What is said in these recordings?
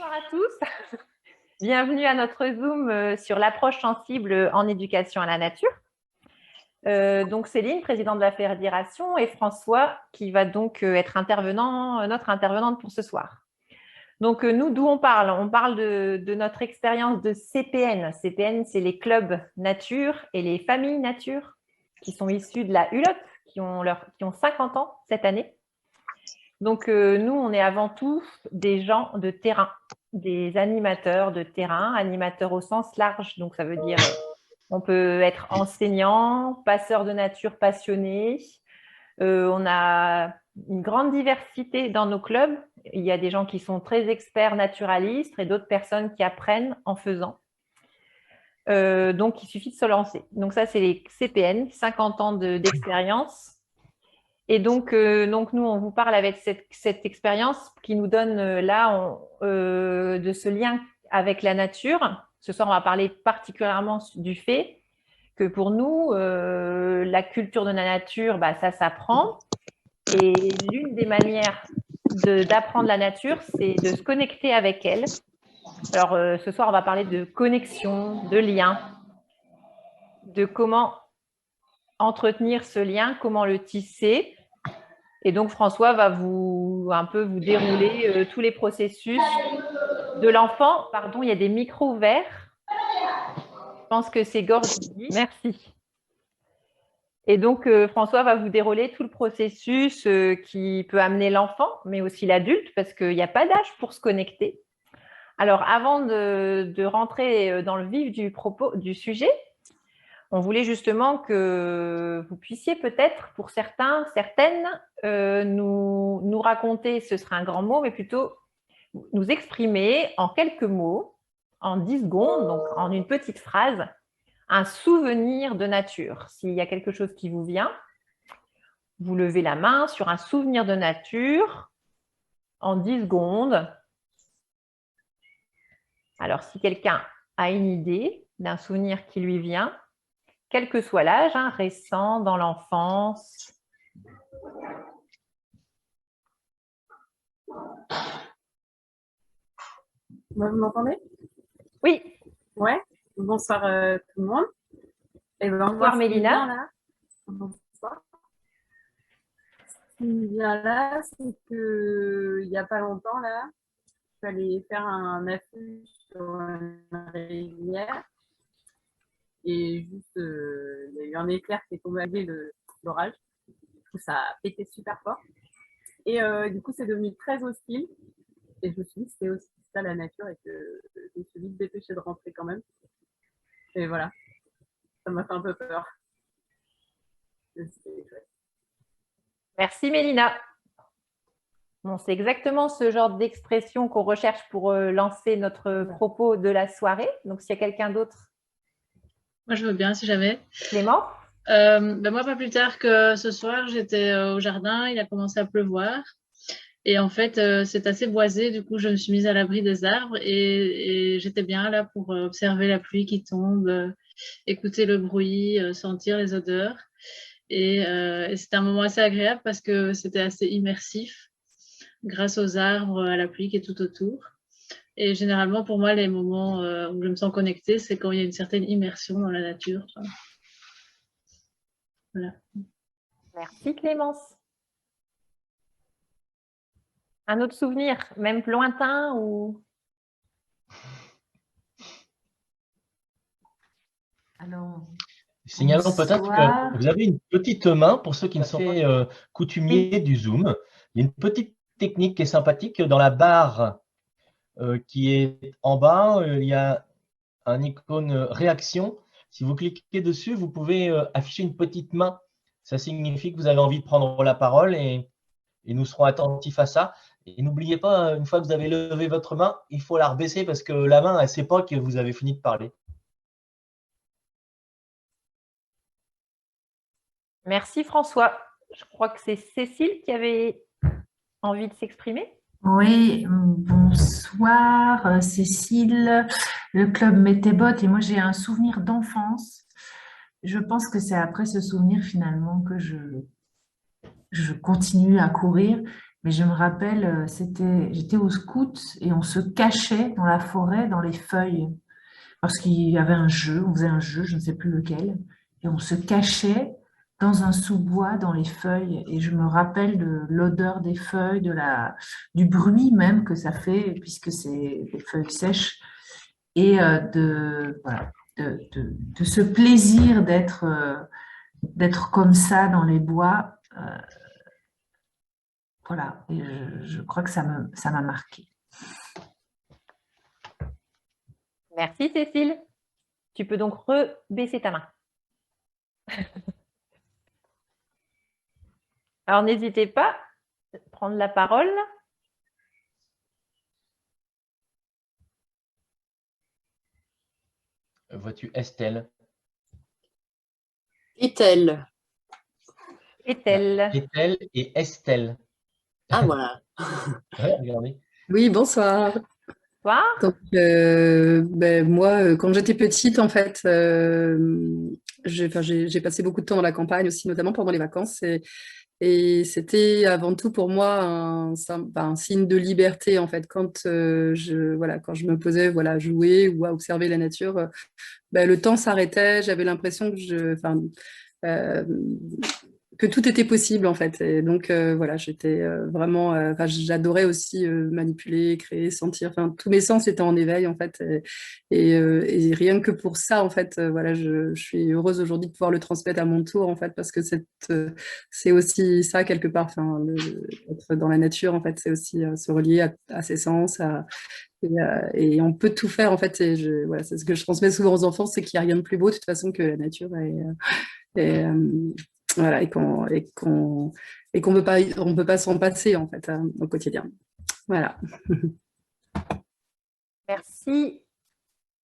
Bonsoir à tous. Bienvenue à notre Zoom sur l'approche sensible en éducation à la nature. Donc Céline, présidente de la fédération, et François, qui va donc être notre intervenante pour ce soir. Donc nous, d'où on parle? On parle de notre expérience de CPN. CPN, c'est les clubs nature et les familles nature qui sont issus de la Hulotte, qui ont 50 ans cette année. Donc nous, on est avant tout des gens de terrain, des animateurs de terrain, animateurs au sens large. Donc ça veut dire on peut être enseignant, passeur de nature passionné. On a une grande diversité dans nos clubs. Il y a des gens qui sont très experts naturalistes et d'autres personnes qui apprennent en faisant. Donc, il suffit de se lancer. Donc, ça, c'est les CPN, 50 ans d'expérience. Et donc, nous, on vous parle avec cette expérience qui nous donne de ce lien avec la nature. Ce soir, on va parler particulièrement du fait que pour nous, la culture de la nature, ça s'apprend. Et l'une des manières d'apprendre la nature, c'est de se connecter avec elle. Alors, ce soir, on va parler de connexion, de lien, de comment entretenir ce lien, comment le tisser. Et donc, François va vous dérouler tous les processus de l'enfant. Pardon, il y a des micros verts. Je pense que c'est Gordy. Merci. Et donc, François va vous dérouler tout le processus qui peut amener l'enfant, mais aussi l'adulte, parce qu'il n'y a pas d'âge pour se connecter. Alors, avant de rentrer dans le vif du sujet, on voulait justement que vous puissiez peut-être, pour certains, certaines, nous raconter, ce serait un grand mot, mais plutôt nous exprimer en quelques mots, en 10 secondes, donc en une petite phrase, un souvenir de nature. S'il y a quelque chose qui vous vient, vous levez la main sur un souvenir de nature en 10 secondes. Alors, si quelqu'un a une idée d'un souvenir qui lui vient, quel que soit l'âge, récent, dans l'enfance. Vous m'entendez? Oui. Ouais. Bonsoir tout le monde. Et bonsoir Mélina. Bonsoir. Ce qui me vient là, c'est qu'il n'y a pas longtemps, là, il fallait faire un affût sur une rivière. Et juste, il y a eu un éclair qui est tombé avec l'orage. Du coup, ça a pété super fort. Et du coup, c'est devenu très hostile. Et je me suis dit que c'était aussi ça la nature et que je me suis vite dépêchée de rentrer quand même. Et voilà, ça m'a fait un peu peur. Merci Mélina. Bon, c'est exactement ce genre d'expression qu'on recherche pour lancer notre propos de la soirée. Donc, s'il y a quelqu'un d'autre. Moi, je veux bien, si jamais. Clément? Moi, pas plus tard que ce soir, j'étais au jardin, il a commencé à pleuvoir. Et en fait, c'est assez boisé, du coup, je me suis mise à l'abri des arbres et j'étais bien là pour observer la pluie qui tombe, écouter le bruit, sentir les odeurs. Et c'était un moment assez agréable parce que c'était assez immersif grâce aux arbres, à la pluie qui est tout autour. Et généralement, pour moi, les moments où je me sens connectée, c'est quand il y a une certaine immersion dans la nature. Voilà. Merci Clémence. Un autre souvenir, même lointain ou… Alors, signalons peut-être que vous avez une petite main pour ceux qui ne sont pas coutumiers du Zoom. Il y a une petite technique qui est sympathique. Dans la barre qui est en bas, il y a un icône réaction. Si vous cliquez dessus, vous pouvez afficher une petite main. Ça signifie que vous avez envie de prendre la parole et nous serons attentifs à ça. Et n'oubliez pas, une fois que vous avez levé votre main, il faut la rebaisser parce que la main, elle ne sait pas que vous avez fini de parler. Merci François. Je crois que c'est Cécile qui avait envie de s'exprimer. Oui, bonsoir Cécile, le club Métébot, et moi j'ai un souvenir d'enfance. Je pense que c'est après ce souvenir finalement que je continue à courir. Mais je me rappelle, j'étais au scout et on se cachait dans la forêt, dans les feuilles, parce qu'il y avait un jeu, on faisait un jeu, je ne sais plus lequel, et on se cachait dans un sous-bois, dans les feuilles. Et je me rappelle de l'odeur des feuilles, du bruit même que ça fait, puisque c'est des feuilles sèches, et voilà, de ce plaisir d'être comme ça dans les bois. Voilà, et je crois que ça m'a marqué. Merci Cécile. Tu peux donc rebaisser ta main. Alors n'hésitez pas à prendre la parole. Vois-tu Estelle? Est-elle? Est-elle? Estelle et Estelle. Ah, voilà. Ouais, regardez. Oui, bonsoir. Bonsoir. Donc, moi, quand j'étais petite, en fait, j'ai passé beaucoup de temps dans la campagne aussi, notamment pendant les vacances. Et c'était avant tout pour moi un signe de liberté, en fait. Quand, quand je me posais voilà, à jouer ou à observer la nature, le temps s'arrêtait. J'avais l'impression euh, que tout était possible en fait. Et donc voilà, j'étais vraiment, j'adorais aussi manipuler, créer, sentir. Enfin, tous mes sens étaient en éveil en fait. Et rien que pour ça en fait, voilà, je suis heureuse aujourd'hui de pouvoir le transmettre à mon tour en fait, parce que c'est aussi ça quelque part. Enfin, être dans la nature en fait, c'est aussi se relier à ses sens, et on peut tout faire en fait. Voilà, c'est ce que je transmets souvent aux enfants, c'est qu'il n'y a rien de plus beau de toute façon que la nature. Et, voilà, et qu'on on peut pas s'en passer en fait au quotidien. Voilà. Merci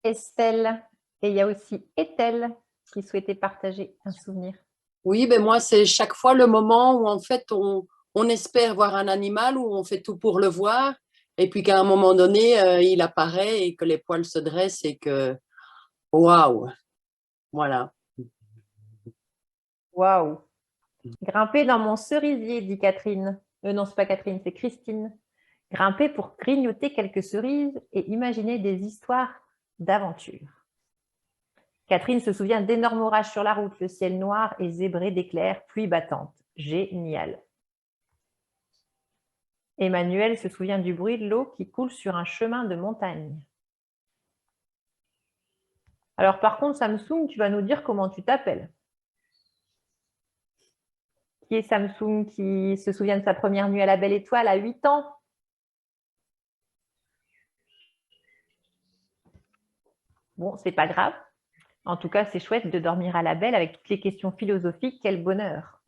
Estelle. Et il y a aussi Ethel qui souhaitait partager un souvenir. Oui, moi, c'est chaque fois le moment où en fait on espère voir un animal, où on fait tout pour le voir, et puis qu'à un moment donné, il apparaît et que les poils se dressent et que waouh, voilà. Waouh! Grimper dans mon cerisier, dit Catherine. Non, c'est pas Catherine, c'est Christine. Grimper pour grignoter quelques cerises et imaginer des histoires d'aventure. Catherine se souvient d'énormes orages sur la route, le ciel noir et zébré d'éclairs, pluie battante. Génial. Emmanuel se souvient du bruit de l'eau qui coule sur un chemin de montagne. Alors par contre, Samsung, tu vas nous dire comment tu t'appelles. Qui est Samsung qui se souvient de sa première nuit à la Belle Étoile à 8 ans? Bon, c'est pas grave. En tout cas, c'est chouette de dormir à la Belle avec toutes les questions philosophiques. Quel bonheur.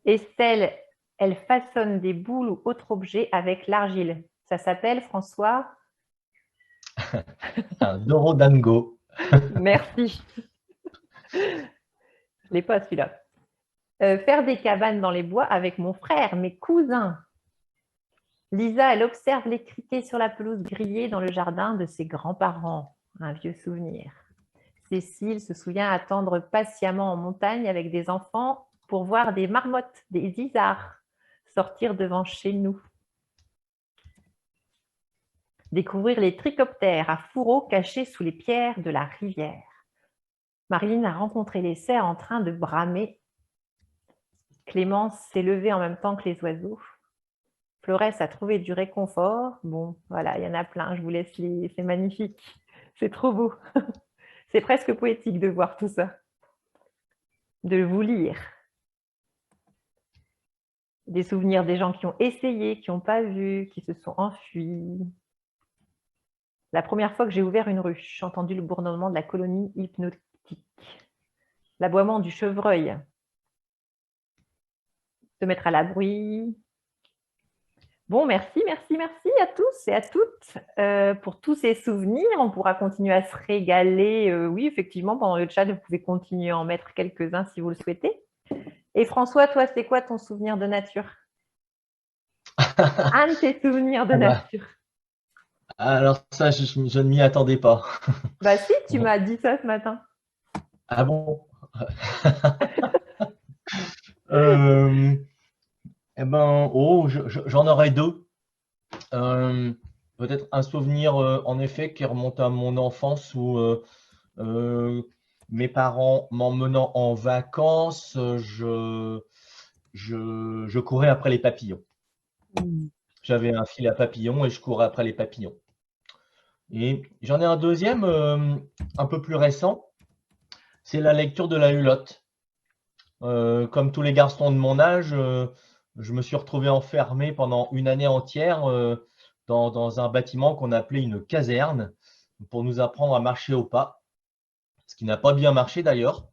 Estelle, elle façonne des boules ou autres objets avec l'argile. Ça s'appelle, François? Un Dorodango. Merci. Je ne l'ai pas celui-là. Faire des cabanes dans les bois avec mon frère, mes cousins. Lisa, elle observe les criquets sur la pelouse grillée dans le jardin de ses grands-parents. Un vieux souvenir. Cécile se souvient attendre patiemment en montagne avec des enfants pour voir des marmottes, des isards sortir devant chez nous. Découvrir les trichoptères à fourreaux cachés sous les pierres de la rivière. Marilyn a rencontré les cerfs en train de bramer. Clémence s'est levée en même temps que les oiseaux. Florès a trouvé du réconfort. Bon, voilà, il y en a plein, je vous laisse lire. C'est magnifique, c'est trop beau. C'est presque poétique de voir tout ça, de vous lire. Des souvenirs des gens qui ont essayé, qui n'ont pas vu, qui se sont enfuis. La première fois que j'ai ouvert une ruche, j'ai entendu le bourdonnement de la colonie hypnotique. L'aboiement du chevreuil. Se mettre à l'abri. Bon, merci à tous et à toutes pour tous ces souvenirs. On pourra continuer à se régaler. Oui, effectivement, pendant le chat, vous pouvez continuer à en mettre quelques-uns si vous le souhaitez. Et François, toi, c'est quoi ton souvenir de nature? Un de tes souvenirs de nature. Alors ça, je ne m'y attendais pas. Bah si, tu m'as dit ça ce matin. Ah bon? Eh ben, j'en aurais deux. Peut-être un souvenir, en effet, qui remonte à mon enfance où mes parents m'emmenant en vacances, je courais après les papillons. J'avais un fil à papillons et je courais après les papillons. Et j'en ai un deuxième, un peu plus récent, c'est la lecture de la Hulotte. Comme tous les garçons de mon âge, je me suis retrouvé enfermé pendant une année entière dans un bâtiment qu'on appelait une caserne pour nous apprendre à marcher au pas, ce qui n'a pas bien marché d'ailleurs.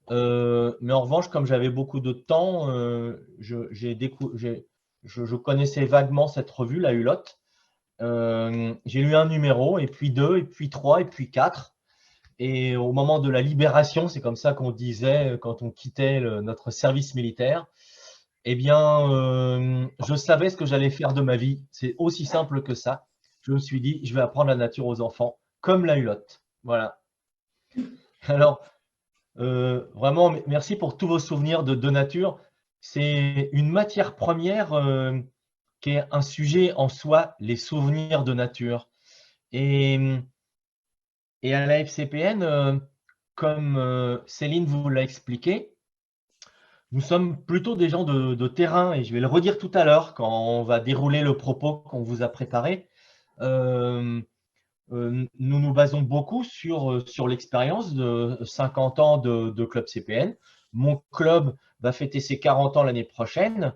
Mais en revanche, comme j'avais beaucoup de temps, je connaissais vaguement cette revue, la Hulotte. J'ai lu un numéro, et puis deux, et puis trois, et puis quatre. Et au moment de la libération, c'est comme ça qu'on disait quand on quittait notre service militaire, eh bien, je savais ce que j'allais faire de ma vie. C'est aussi simple que ça. Je me suis dit, je vais apprendre la nature aux enfants, comme la Hulotte. Voilà. Alors, vraiment, merci pour tous vos souvenirs de nature. C'est une matière première qui est un sujet en soi, les souvenirs de nature. Et à la FCPN, comme Céline vous l'a expliqué, nous sommes plutôt des gens de terrain, et je vais le redire tout à l'heure quand on va dérouler le propos qu'on vous a préparé. Nous nous basons beaucoup sur l'expérience de 50 ans de Club CPN. Mon club va fêter ses 40 ans l'année prochaine,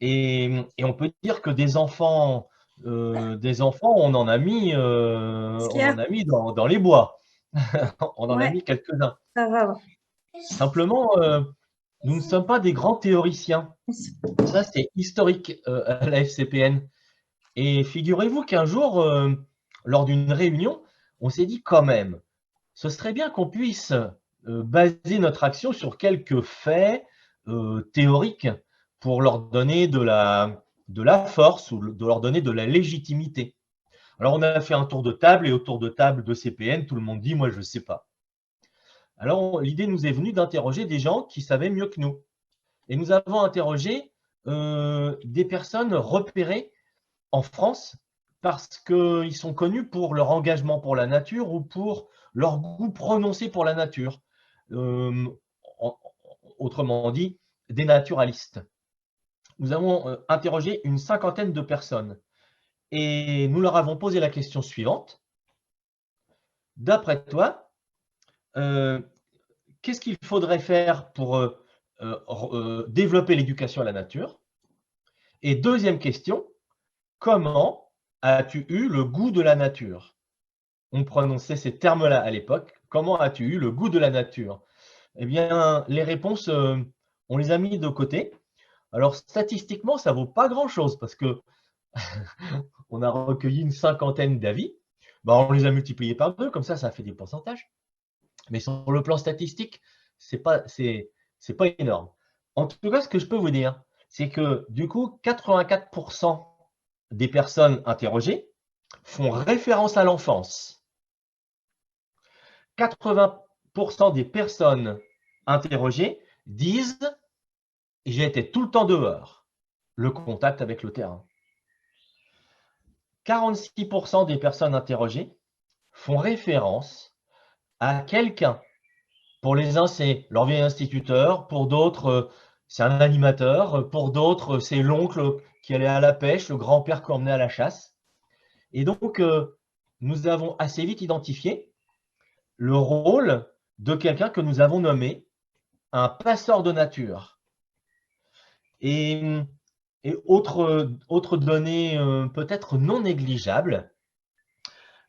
et on peut dire que des enfants, on en a mis, dans les bois. On en a mis quelques-uns. Ça va. Simplement, nous ne sommes pas des grands théoriciens. Ça, c'est historique à la FCPN. Et figurez-vous qu'un jour, lors d'une réunion, on s'est dit quand même, ce serait bien qu'on puisse baser notre action sur quelques faits théoriques pour leur donner de la force ou de leur donner de la légitimité. Alors, on a fait un tour de table, et autour de table de CPN, tout le monde dit « moi, je ne sais pas ». Alors, l'idée nous est venue d'interroger des gens qui savaient mieux que nous. Et nous avons interrogé des personnes repérées en France parce qu'ils sont connus pour leur engagement pour la nature ou pour leur goût prononcé pour la nature. Autrement dit, des naturalistes. Nous avons interrogé une cinquantaine de personnes et nous leur avons posé la question suivante. D'après toi, qu'est-ce qu'il faudrait faire pour développer l'éducation à la nature? Et deuxième question, comment as-tu eu le goût de la nature? On prononçait ces termes-là à l'époque. Comment as-tu eu le goût de la nature? Eh bien, les réponses, on les a mis de côté. Alors, statistiquement, ça ne vaut pas grand-chose parce que on a recueilli une cinquantaine d'avis. Ben, on les a multipliés par 2, comme ça fait des pourcentages. Mais sur le plan statistique, c'est pas énorme. En tout cas, ce que je peux vous dire, c'est que du coup, 84% des personnes interrogées font référence à l'enfance. 80% des personnes interrogées disent « j'ai été tout le temps dehors », le contact avec le terrain. 46% des personnes interrogées font référence à quelqu'un. Pour les uns, c'est leur vieil instituteur, pour d'autres, c'est un animateur, pour d'autres, c'est l'oncle qui allait à la pêche, le grand-père qui emmenait à la chasse. Et donc, nous avons assez vite identifié le rôle de quelqu'un que nous avons nommé un passeur de nature. Et autre donnée peut-être non négligeable,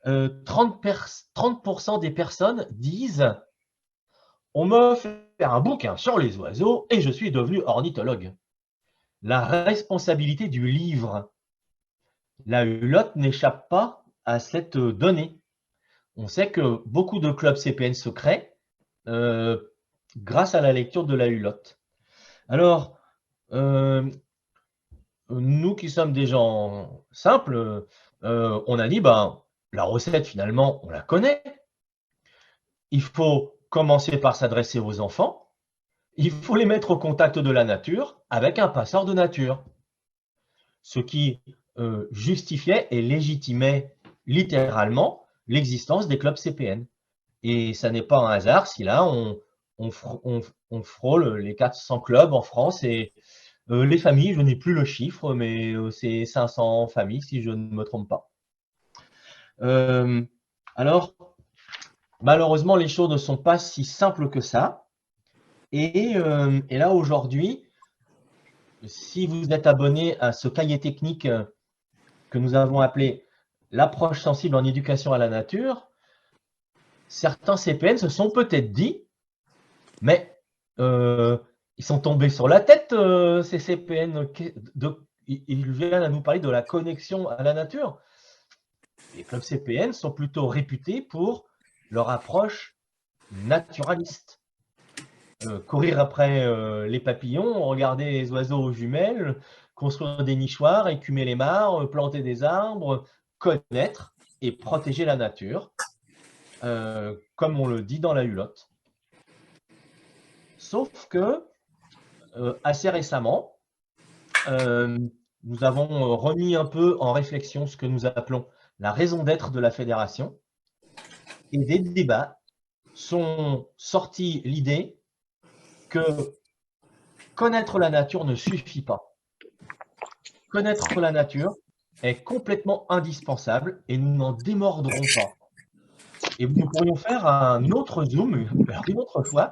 30% des personnes disent « on m'a offert un bouquin sur les oiseaux et je suis devenu ornithologue ». La responsabilité du livre. La Hulotte n'échappe pas à cette donnée. On sait que beaucoup de clubs CPN se créent grâce à la lecture de la Hulotte. Alors, nous qui sommes des gens simples, on a dit, la recette finalement, on la connaît. Il faut commencer par s'adresser aux enfants. Il faut les mettre au contact de la nature avec un passeur de nature. ce qui justifiait et légitimait littéralement l'existence des clubs CPN. Et ça n'est pas un hasard si là, on frôle les 400 clubs en France et les familles, je n'ai plus le chiffre, mais c'est 500 familles si je ne me trompe pas. Alors, malheureusement, les choses ne sont pas si simples que ça. Et là, aujourd'hui, si vous êtes abonné à ce cahier technique que nous avons appelé l'approche sensible en éducation à la nature, certains CPN se sont peut-être dit, mais ils sont tombés sur la tête, ces CPN. Ils viennent à nous parler de la connexion à la nature. Les clubs CPN sont plutôt réputés pour leur approche naturaliste. Courir après les papillons, regarder les oiseaux aux jumelles, construire des nichoirs, écumer les mares, planter des arbres, connaître et protéger la nature, comme on le dit dans la Hulotte. Sauf que, assez récemment, nous avons remis un peu en réflexion ce que nous appelons la raison d'être de la fédération. Et des débats sont sortis l'idée que connaître la nature ne suffit pas. Connaître la nature est complètement indispensable et nous n'en démordrons pas. Et nous pourrions faire un autre zoom, une autre fois,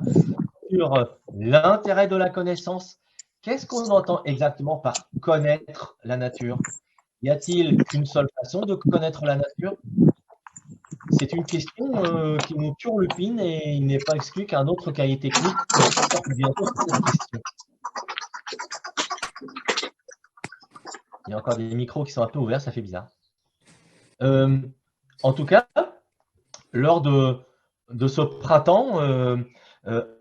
sur l'intérêt de la connaissance. Qu'est-ce qu'on entend exactement par connaître la nature? Y a-t-il qu'une seule façon de connaître la nature? C'est une question qui nous turlupine et il n'est pas exclu qu'un autre cahier technique sorte bientôt sur cette question. Il y a encore des micros qui sont un peu ouverts, ça fait bizarre. En tout cas, lors de ce printemps,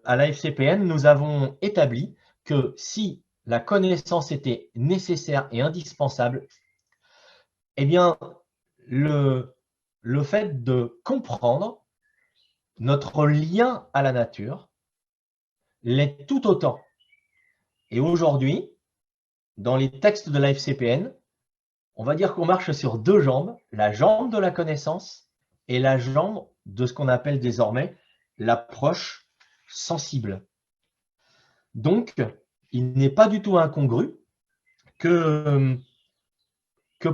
à l'AFCPN, nous avons établi que si la connaissance était nécessaire et indispensable, eh bien, le fait de comprendre notre lien à la nature l'est tout autant. Et aujourd'hui, dans les textes de l'AFCPN, on va dire qu'on marche sur deux jambes, la jambe de la connaissance et la jambe de ce qu'on appelle désormais l'approche sensible. Donc, il n'est pas du tout incongru que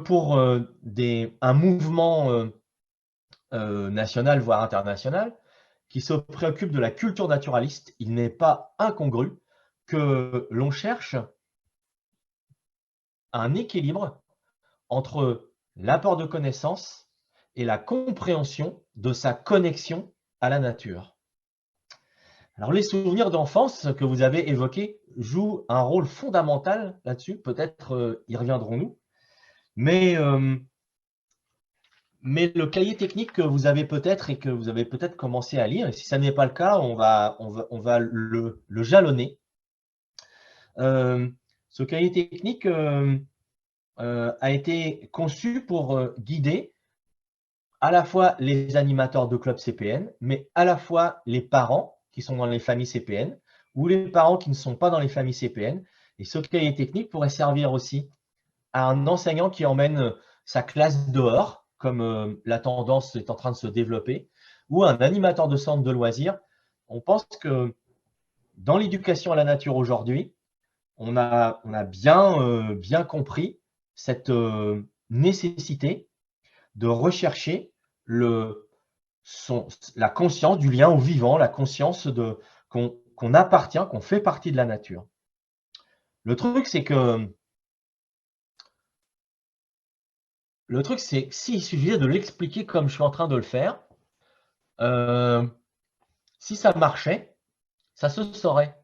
pour un mouvement national, voire international, qui se préoccupe de la culture naturaliste, il n'est pas incongru que l'on cherche un équilibre entre l'apport de connaissances et la compréhension de sa connexion à la nature. Alors, les souvenirs d'enfance que vous avez évoqués jouent un rôle fondamental là-dessus. Peut-être y reviendrons-nous. Mais le cahier technique que vous avez peut-être et que vous avez peut-être commencé à lire, et si ça n'est pas le cas, on va le jalonner. Ce cahier technique a été conçu pour guider à la fois les animateurs de clubs CPN, mais à la fois les parents qui sont dans les familles CPN ou les parents qui ne sont pas dans les familles CPN. Et ce cahier technique pourrait servir aussi à un enseignant qui emmène sa classe dehors, comme la tendance est en train de se développer, ou un animateur de centre de loisirs. On pense que dans l'éducation à la nature aujourd'hui, on a bien compris cette nécessité de rechercher la conscience du lien au vivant, la conscience qu'on appartient, qu'on fait partie de la nature. Le truc, c'est que s'il suffisait de l'expliquer comme je suis en train de le faire, si ça marchait, ça se saurait.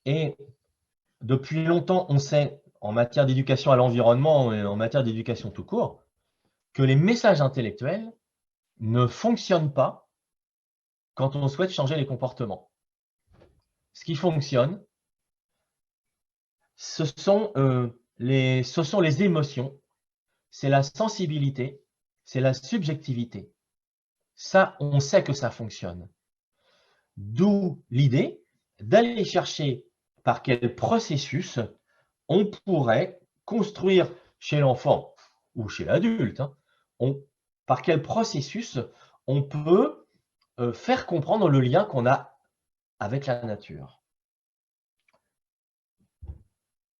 Et depuis longtemps, on sait, en matière d'éducation à l'environnement et en matière d'éducation tout court, que les messages intellectuels ne fonctionnent pas quand on souhaite changer les comportements. Ce qui fonctionne, ce sont les émotions, c'est la sensibilité, c'est la subjectivité. Ça, on sait que ça fonctionne. D'où l'idée d'aller chercher par quel processus on pourrait construire chez l'enfant ou chez l'adulte, hein, par quel processus on peut faire comprendre le lien qu'on a avec la nature.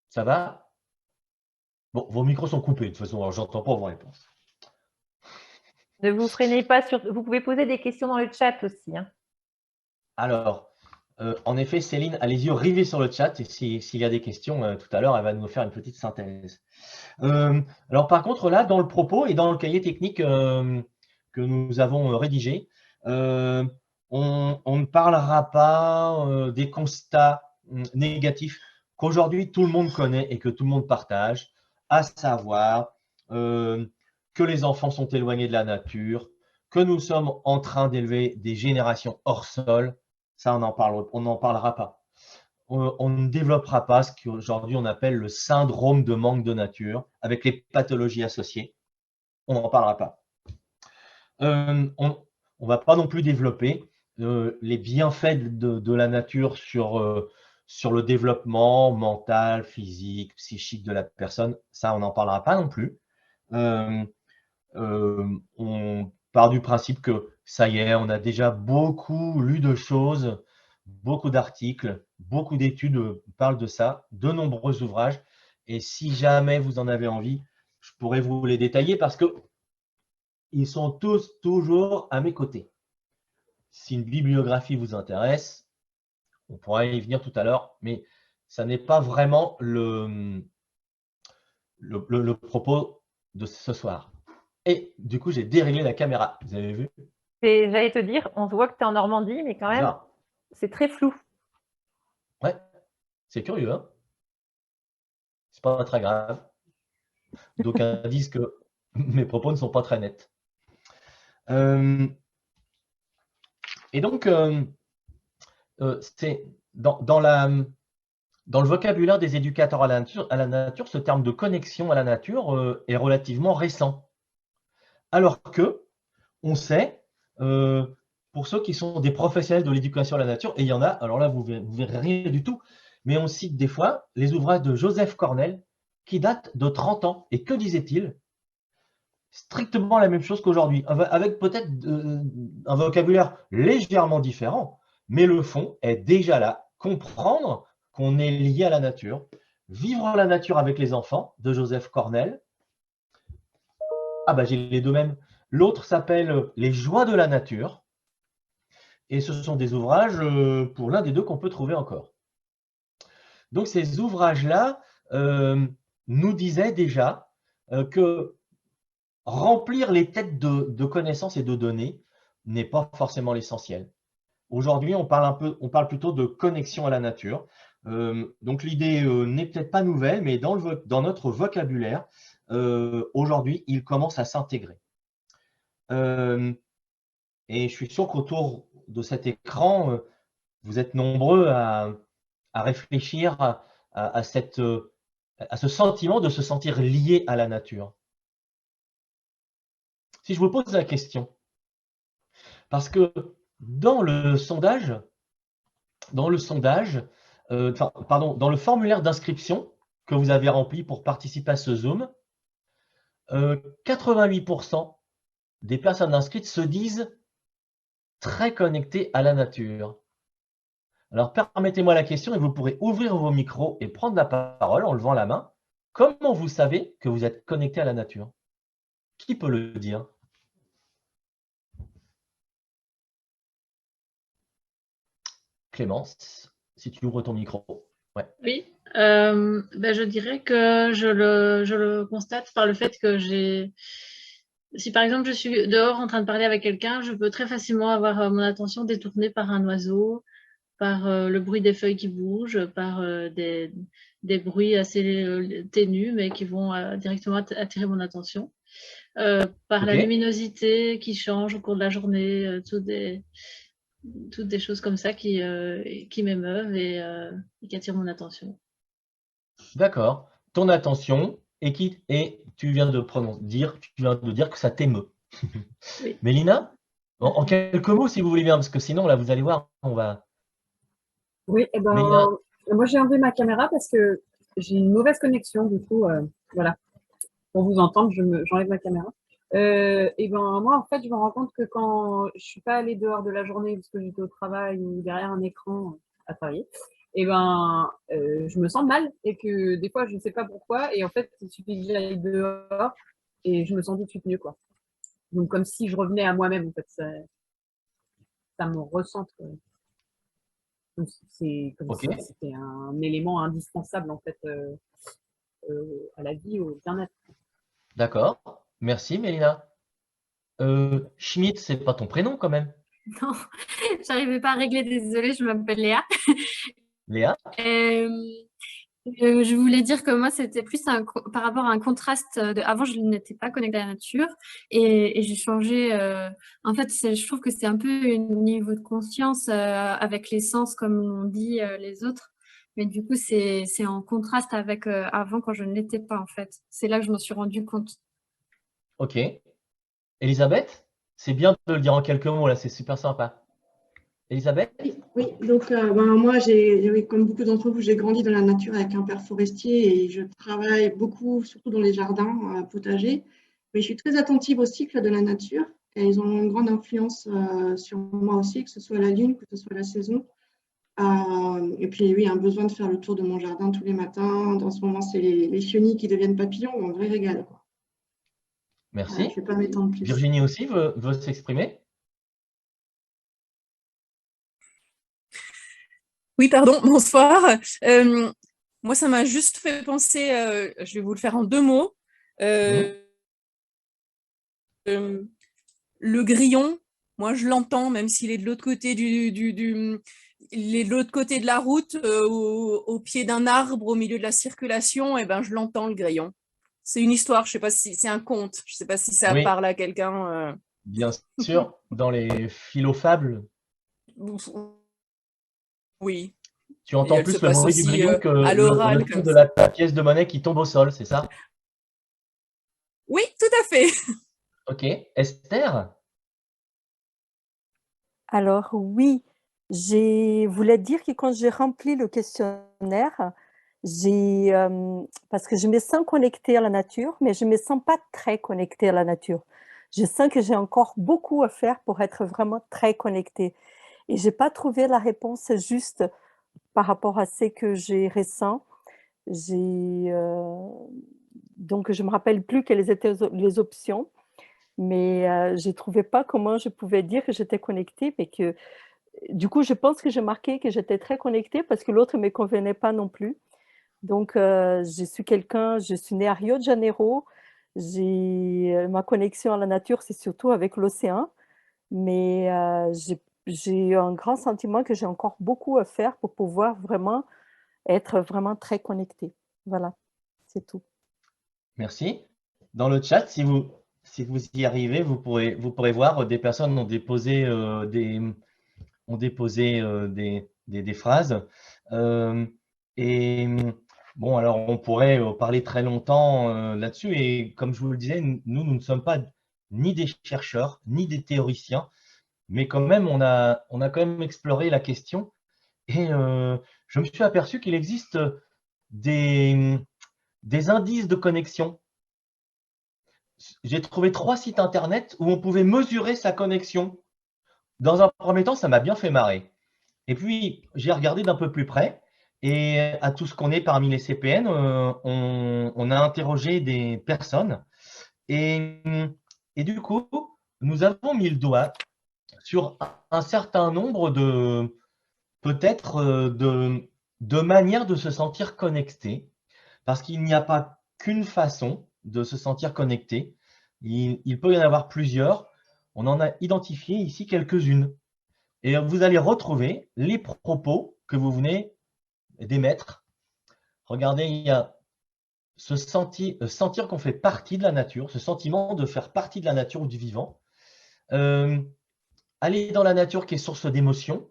Ça va? Bon, vos micros sont coupés, de toute façon, alors j'entends pas vos réponses. Ne vous freinez pas vous pouvez poser des questions dans le chat aussi, hein. Alors, en effet, Céline a les yeux rivés sur le chat et s'il y a des questions tout à l'heure, elle va nous faire une petite synthèse. Alors, par contre, là, dans le propos et dans le cahier technique que nous avons rédigé, on ne parlera pas des constats négatifs qu'aujourd'hui tout le monde connaît et que tout le monde partage, à savoir que les enfants sont éloignés de la nature, que nous sommes en train d'élever des générations hors sol. Ça, on n'en parlera pas. On ne développera pas ce qu'aujourd'hui on appelle le syndrome de manque de nature, avec les pathologies associées. On n'en parlera pas. On ne va pas non plus développer les bienfaits de la nature sur le développement mental, physique, psychique de la personne. Ça, on n'en parlera pas non plus. On part du principe que ça y est, on a déjà beaucoup lu de choses, beaucoup d'articles, beaucoup d'études parlent de ça, de nombreux ouvrages. Et si jamais vous en avez envie, je pourrais vous les détailler parce que ils sont tous toujours à mes côtés. Si une bibliographie vous intéresse, on pourra y venir tout à l'heure, mais ça n'est pas vraiment le propos de ce soir. Et du coup, j'ai déréglé la caméra. Vous avez vu? J'allais te dire, on se voit que tu es en Normandie, mais quand même, c'est très flou. Ouais, c'est curieux, hein? C'est pas très grave. D'aucuns disent que mes propos ne sont pas très nets. Et donc, c'est dans le vocabulaire des éducateurs à la nature, ce terme de connexion à la nature est relativement récent. Alors que, on sait, pour ceux qui sont des professionnels de l'éducation à la nature, et il y en a, alors là, vous verrez rien du tout, mais on cite des fois les ouvrages de Joseph Cornell qui datent de 30 ans. Et que disait-il? Strictement la même chose qu'aujourd'hui, avec peut-être un vocabulaire légèrement différent, mais le fond est déjà là. Comprendre qu'on est lié à la nature, vivre la nature avec les enfants, de Joseph Cornell. Ah bah j'ai les deux mêmes. L'autre s'appelle Les joies de la nature. Et ce sont des ouvrages, pour l'un des deux, qu'on peut trouver encore. Donc ces ouvrages-là nous disaient déjà que remplir les têtes de connaissances et de données n'est pas forcément l'essentiel. Aujourd'hui, on parle plutôt de connexion à la nature. Donc l'idée n'est peut-être pas nouvelle, mais dans notre vocabulaire, aujourd'hui, il commence à s'intégrer. Et je suis sûr qu'autour de cet écran, vous êtes nombreux à réfléchir à ce sentiment de se sentir lié à la nature. Si je vous pose la question, parce que dans le formulaire d'inscription que vous avez rempli pour participer à ce Zoom, 88% des personnes inscrites se disent très connectées à la nature. Alors, permettez-moi la question et vous pourrez ouvrir vos micros et prendre la parole en levant la main. Comment vous savez que vous êtes connecté à la nature? Qui peut le dire? Clémence, si tu ouvres ton micro. Ouais. Oui, je dirais que je le constate par le fait que si par exemple je suis dehors en train de parler avec quelqu'un, je peux très facilement avoir mon attention détournée par un oiseau, par le bruit des feuilles qui bougent, par des bruits assez ténus, mais qui vont directement attirer mon attention. Par la luminosité qui change au cours de la journée, toutes des choses comme ça qui m'émeuvent et qui attirent mon attention. D'accord. Ton attention, et tu viens de dire que ça t'émeut. Oui. Mélina, en quelques mots, si vous voulez bien, parce que sinon, là, vous allez voir, on va… Oui, moi j'ai enlevé ma caméra parce que j'ai une mauvaise connexion, du coup, voilà. Pour vous entendre, j'enlève ma caméra. Et ben moi, en fait, je me rends compte que quand je suis pas allée dehors de la journée parce que j'étais au travail ou derrière un écran à travailler, et ben je me sens mal et que des fois, je ne sais pas pourquoi. Et en fait, il suffit que j'aille dehors et je me sens tout de suite mieux, quoi. Donc, comme si je revenais à moi-même, en fait, ça me recentre. C'est comme Ok, si c'était un élément indispensable, en fait, à la vie, au bien-être. d'accord. Merci, Mélina. Schmidt, c'est pas ton prénom quand même. Non, j'arrivais pas à régler, désolée, je m'appelle Léa. Léa? Euh, je voulais dire que moi, c'était plus par rapport à un contraste. Avant, je n'étais pas connectée à la nature et j'ai changé. En fait, je trouve que c'est un peu un niveau de conscience avec les sens, comme on dit les autres. Mais du coup, c'est en contraste avec avant quand je ne l'étais pas, en fait. C'est là que je m'en suis rendu compte. Ok. Elisabeth? C'est bien de le dire en quelques mots, là, c'est super sympa. Elisabeth? Oui, donc moi, oui, comme beaucoup d'entre vous, j'ai grandi dans la nature avec un père forestier et je travaille beaucoup, surtout dans les jardins potagers. Mais je suis très attentive au cycle de la nature et ils ont une grande influence sur moi aussi, que ce soit la lune, que ce soit la saison. Et puis, oui, un besoin de faire le tour de mon jardin tous les matins. Dans ce moment, c'est les chenilles qui deviennent papillons, un vrai régal, quoi. Je ne Merci. vais pas m'étendre plus. Virginie aussi veut s'exprimer? Oui, pardon, bonsoir. Moi, ça m'a juste fait penser, je vais vous le faire en 2 mots. Le grillon, moi je l'entends, même s'il est de l'autre côté il est de l'autre côté de la route, au pied d'un arbre, au milieu de la circulation, et ben je l'entends le grillon. C'est une histoire, je sais pas si c'est un conte, je sais pas si ça Oui, parle à quelqu'un. bien sûr, dans les philofables, Oui, tu et entends elle se plus le passe bruit du aussi grillon que à le l'oral son comme de ça. la pièce de monnaie qui tombe au sol, c'est ça? Oui, tout à fait. Ok. Esther? Alors oui, je voulais dire que quand j'ai rempli le questionnaire, parce que je me sens connectée à la nature, mais je ne me sens pas très connectée à la nature. Je sens que j'ai encore beaucoup à faire pour être vraiment très connectée. Et je n'ai pas trouvé la réponse juste par rapport à ce que j'ai ressens. Donc, je ne me rappelle plus quelles étaient les options, mais je ne trouvais pas comment je pouvais dire que j'étais connectée, mais que du coup, je pense que j'ai marqué que j'étais très connectée parce que l'autre ne me convenait pas non plus. Donc, je suis née à Rio de Janeiro. Ma connexion à la nature, c'est surtout avec l'océan, mais j'ai un grand sentiment que j'ai encore beaucoup à faire pour pouvoir vraiment être vraiment très connectée. Voilà, c'est tout. Merci. Dans le chat, si vous y arrivez, vous pourrez voir des personnes ont déposé des phrases. Et bon, alors on pourrait parler très longtemps là-dessus. Et comme je vous le disais, nous ne sommes pas ni des chercheurs, ni des théoriciens, mais quand même, on a quand même exploré la question. Et je me suis aperçu qu'il existe des indices de connexion. J'ai trouvé 3 sites internet où on pouvait mesurer sa connexion. Dans un premier temps, ça m'a bien fait marrer. Et puis, j'ai regardé d'un peu plus près. Et à tout ce qu'on est parmi les CPN, on a interrogé des personnes. Et du coup, nous avons mis le doigt sur un certain nombre peut-être de manières de se sentir connecté. Parce qu'il n'y a pas qu'une façon de se sentir connecté. Il peut y en avoir plusieurs. On en a identifié ici quelques-unes. Et vous allez retrouver les propos que vous venez d'émettre. Regardez, il y a sentir qu'on fait partie de la nature, ce sentiment de faire partie de la nature ou du vivant. Aller dans la nature qui est source d'émotion.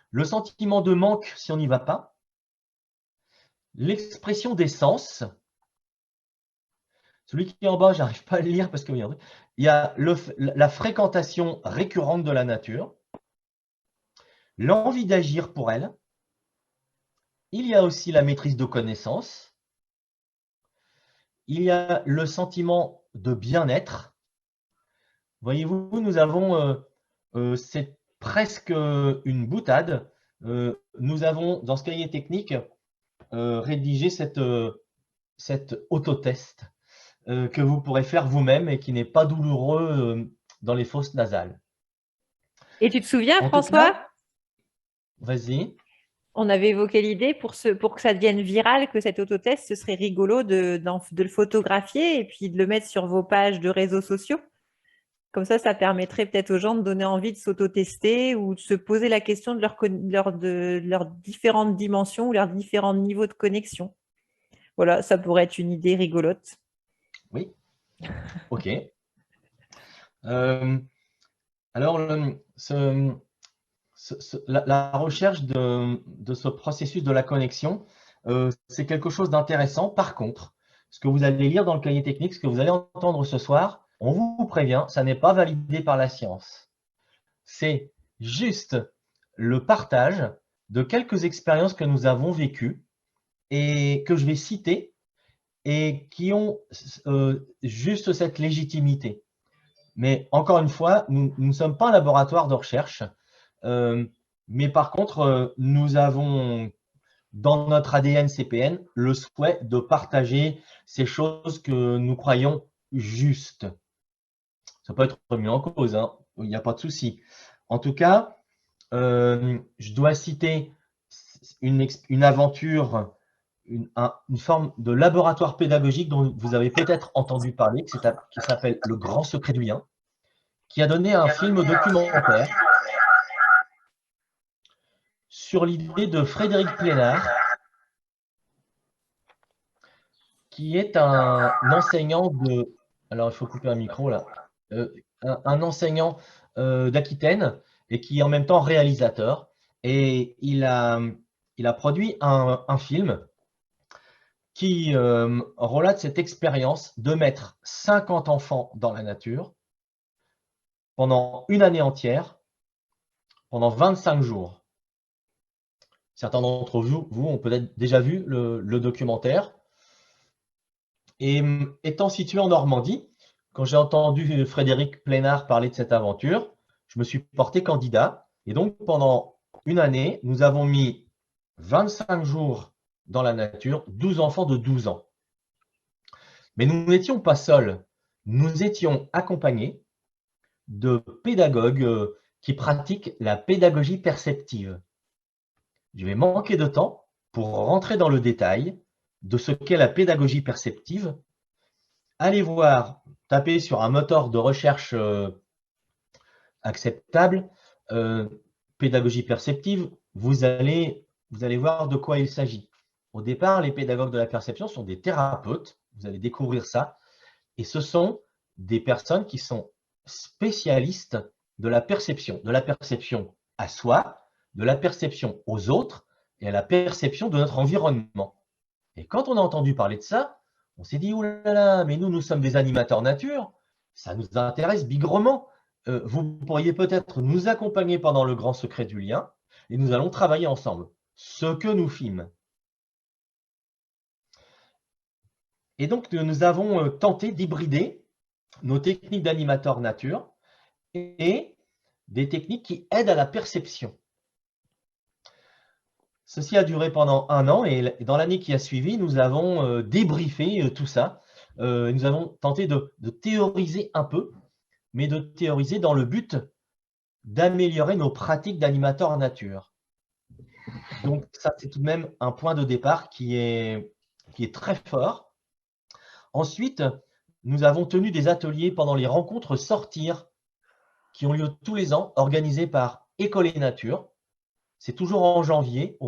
Le sentiment de manque si on n'y va pas. L'expression des sens. Celui qui est en bas, je n'arrive pas à le lire parce qu'il y a la fréquentation récurrente de la nature, l'envie d'agir pour elle, il y a aussi la maîtrise de connaissances. Il y a le sentiment de bien-être. Voyez-vous, nous avons, c'est presque une boutade. Nous avons, dans ce cahier technique, rédigé cet autotest que vous pourrez faire vous-même et qui n'est pas douloureux dans les fosses nasales. Et tu te souviens, En tout François, cas, vas-y. on avait évoqué l'idée pour que ça devienne viral, que cet autotest, ce serait rigolo de le photographier et puis de le mettre sur vos pages de réseaux sociaux. Comme ça permettrait peut-être aux gens de donner envie de s'autotester ou de se poser la question de leurs différentes dimensions ou leurs différents niveaux de connexion. Voilà, ça pourrait être une idée rigolote. Oui, ok. Alors, la recherche de ce processus de la connexion, c'est quelque chose d'intéressant. Par contre, ce que vous allez lire dans le cahier technique, ce que vous allez entendre ce soir, on vous prévient, ça n'est pas validé par la science. C'est juste le partage de quelques expériences que nous avons vécues et que je vais citer et qui ont juste cette légitimité. Mais encore une fois, nous ne sommes pas un laboratoire de recherche, mais par contre, nous avons dans notre ADN CPN le souhait de partager ces choses que nous croyons justes. Ça peut être remis en cause, hein, il n'y a pas de souci. En tout cas, je dois citer une aventure, une forme de laboratoire pédagogique dont vous avez peut-être entendu parler, qui s'appelle Le Grand Secret du Lien, qui a donné un film documentaire sur l'idée de Frédéric Plénard, qui est un enseignant de… Alors, il faut couper un micro là. Un enseignant d'Aquitaine et qui est en même temps réalisateur. Et il a produit un film qui relate cette expérience de mettre 50 enfants dans la nature pendant une année entière, pendant 25 jours. Certains d'entre vous ont peut-être déjà vu le documentaire. Et étant situé en Normandie, quand j'ai entendu Frédéric Plénard parler de cette aventure, je me suis porté candidat. Et donc, pendant une année, nous avons mis 25 jours dans la nature, 12 enfants de 12 ans. Mais nous n'étions pas seuls. Nous étions accompagnés de pédagogues qui pratiquent la pédagogie perceptive. Je vais manquer de temps pour rentrer dans le détail de ce qu'est la pédagogie perceptive. Allez voir, tapez sur un moteur de recherche acceptable, pédagogie perceptive, vous allez voir de quoi il s'agit. Au départ, les pédagogues de la perception sont des thérapeutes, vous allez découvrir ça, et ce sont des personnes qui sont spécialistes de la perception à soi, de la perception aux autres et à la perception de notre environnement. Et quand on a entendu parler de ça, on s'est dit, oh là là, mais nous sommes des animateurs nature, ça nous intéresse bigrement. Vous pourriez peut-être nous accompagner pendant le grand secret du lien et nous allons travailler ensemble. Ce que nous fîmes. Et donc, nous avons tenté d'hybrider nos techniques d'animateur nature et des techniques qui aident à la perception. Ceci a duré pendant 1 an et dans l'année qui a suivi, nous avons débriefé tout ça. Nous avons tenté de théoriser un peu, mais de théoriser dans le but d'améliorer nos pratiques d'animateur nature. Donc ça, c'est tout de même un point de départ qui est très fort. Ensuite, nous avons tenu des ateliers pendant les rencontres Sortir, qui ont lieu tous les ans, organisées par École et Nature. C'est toujours en janvier,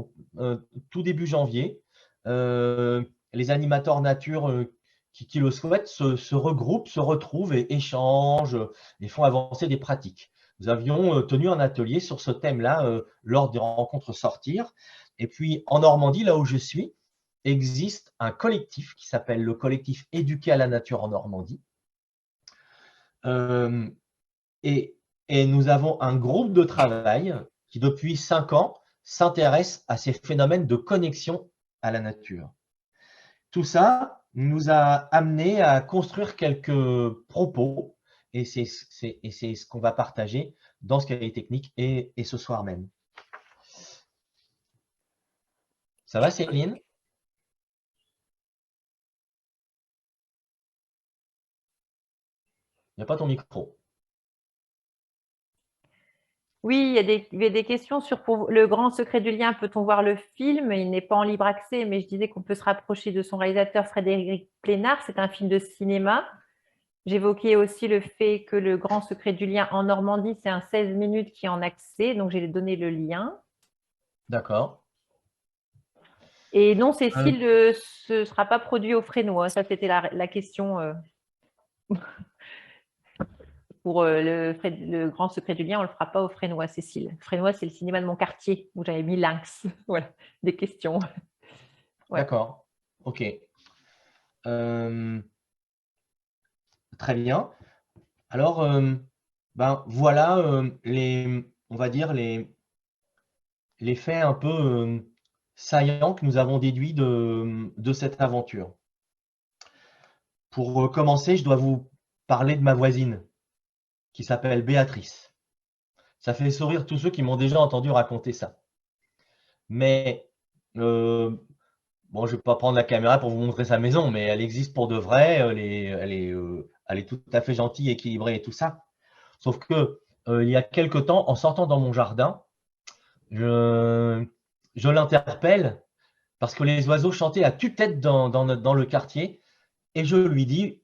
tout début janvier. Les animateurs nature qui le souhaitent se regroupent, se retrouvent et échangent et font avancer des pratiques. Nous avions tenu un atelier sur ce thème-là lors des rencontres Sortir. Et puis en Normandie, là où je suis, existe un collectif qui s'appelle le collectif Éduquer à la nature en Normandie. Et nous avons un groupe de travail qui, depuis 5 ans, s'intéresse à ces phénomènes de connexion à la nature. Tout ça nous a amené à construire quelques propos et c'est ce qu'on va partager dans ce cahier technique et ce soir même. Ça va, Céline? Il n'y a pas ton micro. Oui, il y a des questions sur pour le grand secret du lien. Peut-on voir le film? Il n'est pas en libre accès, mais je disais qu'on peut se rapprocher de son réalisateur Frédéric Plénard. C'est un film de cinéma. J'évoquais aussi le fait que le grand secret du lien en Normandie, c'est un 16 minutes qui est en accès. Donc, j'ai donné le lien. D'accord. Et non, Cécile, ce ne sera pas produit au Fresnoy. Ça, c'était la question pour le grand secret du lien. On ne le fera pas au Fresnoy, Cécile. Fresnoy, c'est le cinéma de mon quartier où j'avais mis Lynx. Voilà, des questions. Ouais. D'accord. OK. Très bien. Alors, ben, voilà on va dire les faits un peu saillants que nous avons déduits de cette aventure. Pour commencer, je dois vous parler de ma voisine qui s'appelle Béatrice. Ça fait sourire tous ceux qui m'ont déjà entendu raconter ça. Mais, bon, je ne vais pas prendre la caméra pour vous montrer sa maison, mais elle existe pour de vrai, elle est tout à fait gentille, équilibrée et tout ça. Sauf que il y a quelque temps, en sortant dans mon jardin, je l'interpelle parce que les oiseaux chantaient à tue-tête dans le quartier et je lui dis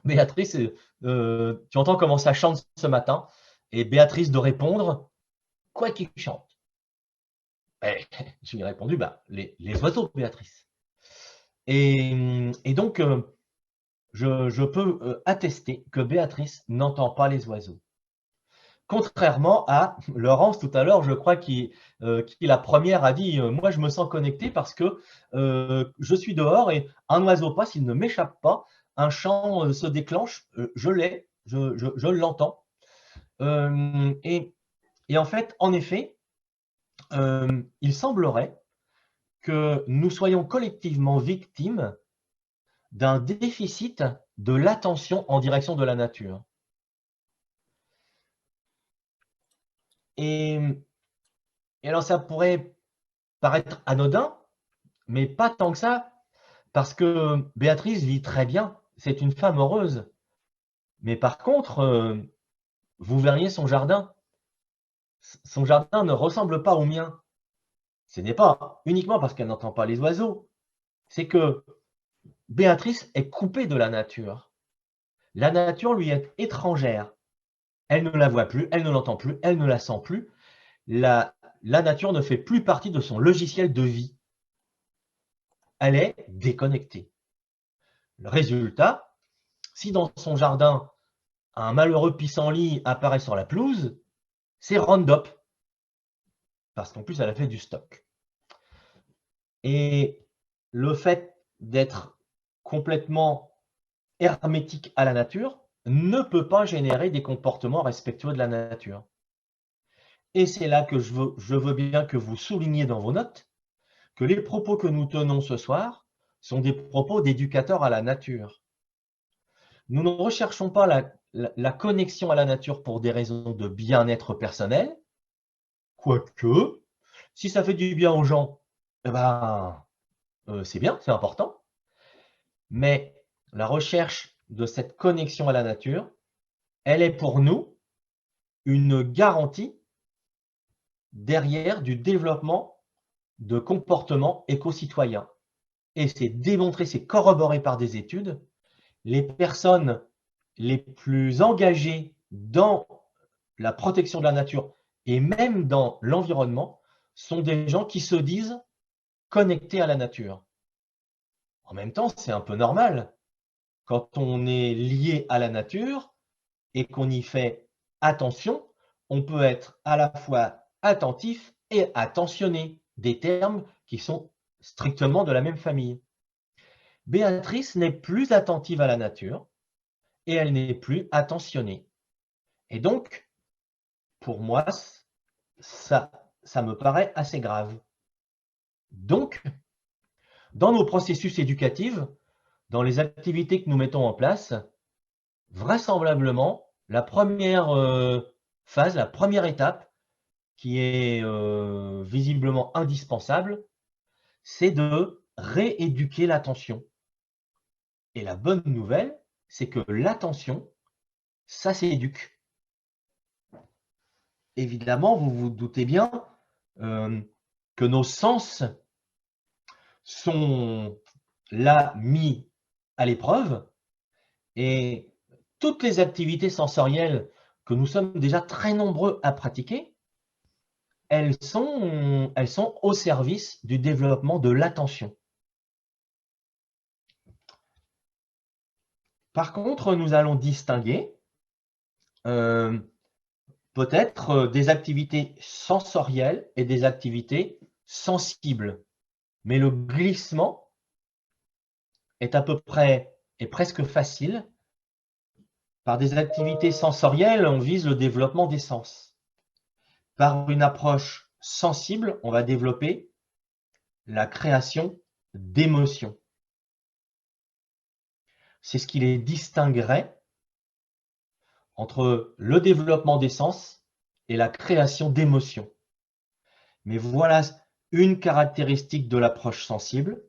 Béatrice, tu entends comment ça chante ce matin? Et Béatrice de répondre quoi qu'il chante? Et je lui ai répondu bah, les oiseaux, Béatrice. Et donc, je peux attester que Béatrice n'entend pas les oiseaux. Contrairement à Laurence tout à l'heure, je crois qui la première a dit moi je me sens connecté parce que je suis dehors et un oiseau passe, il ne m'échappe pas, un chant se déclenche, je l'ai, je l'entends. Et en fait, en effet, il semblerait que nous soyons collectivement victimes d'un déficit de l'attention en direction de la nature. Et alors, ça pourrait paraître anodin, mais pas tant que ça, parce que Béatrice vit très bien, c'est une femme heureuse. Mais par contre, vous verriez son jardin. Son jardin ne ressemble pas au mien. Ce n'est pas uniquement parce qu'elle n'entend pas les oiseaux, c'est que Béatrice est coupée de la nature. La nature lui est étrangère. Elle ne la voit plus, elle ne l'entend plus, elle ne la sent plus. La nature ne fait plus partie de son logiciel de vie. Elle est déconnectée. Le résultat, si dans son jardin, un malheureux pissenlit apparaît sur la pelouse, c'est Roundup. Parce qu'en plus, elle a fait du stock. Et le fait d'être complètement hermétique à la nature ne peut pas générer des comportements respectueux de la nature. Et c'est là que je veux bien que vous souligniez dans vos notes que les propos que nous tenons ce soir sont des propos d'éducateurs à la nature. Nous ne recherchons pas la connexion à la nature pour des raisons de bien-être personnel, quoique, si ça fait du bien aux gens, eh ben, c'est bien, c'est important. Mais la recherche de cette connexion à la nature, elle est pour nous une garantie derrière du développement de comportements éco-citoyens. Et c'est démontré, c'est corroboré par des études. Les personnes les plus engagées dans la protection de la nature et même dans l'environnement sont des gens qui se disent connectés à la nature. En même temps, c'est un peu normal. Quand on est lié à la nature et qu'on y fait attention, on peut être à la fois attentif et attentionné, des termes qui sont strictement de la même famille. Béatrice n'est plus attentive à la nature et elle n'est plus attentionnée. Et donc, pour moi, ça me paraît assez grave. Donc, dans nos processus éducatifs, dans les activités que nous mettons en place, vraisemblablement, la première phase, la première étape qui est visiblement indispensable, c'est de rééduquer l'attention. Et la bonne nouvelle, c'est que l'attention, ça s'éduque. Évidemment, vous vous doutez bien que nos sens sont là mis à l'épreuve et toutes les activités sensorielles que nous sommes déjà très nombreux à pratiquer, elles sont au service du développement de l'attention. Par contre, nous allons distinguer peut-être des activités sensorielles et des activités sensibles. Mais le glissement est à peu près, est presque facile. Par des activités sensorielles, on vise le développement des sens. Par une approche sensible, on va développer la création d'émotions. C'est ce qui les distinguerait entre le développement des sens et la création d'émotions. Mais voilà une caractéristique de l'approche sensible,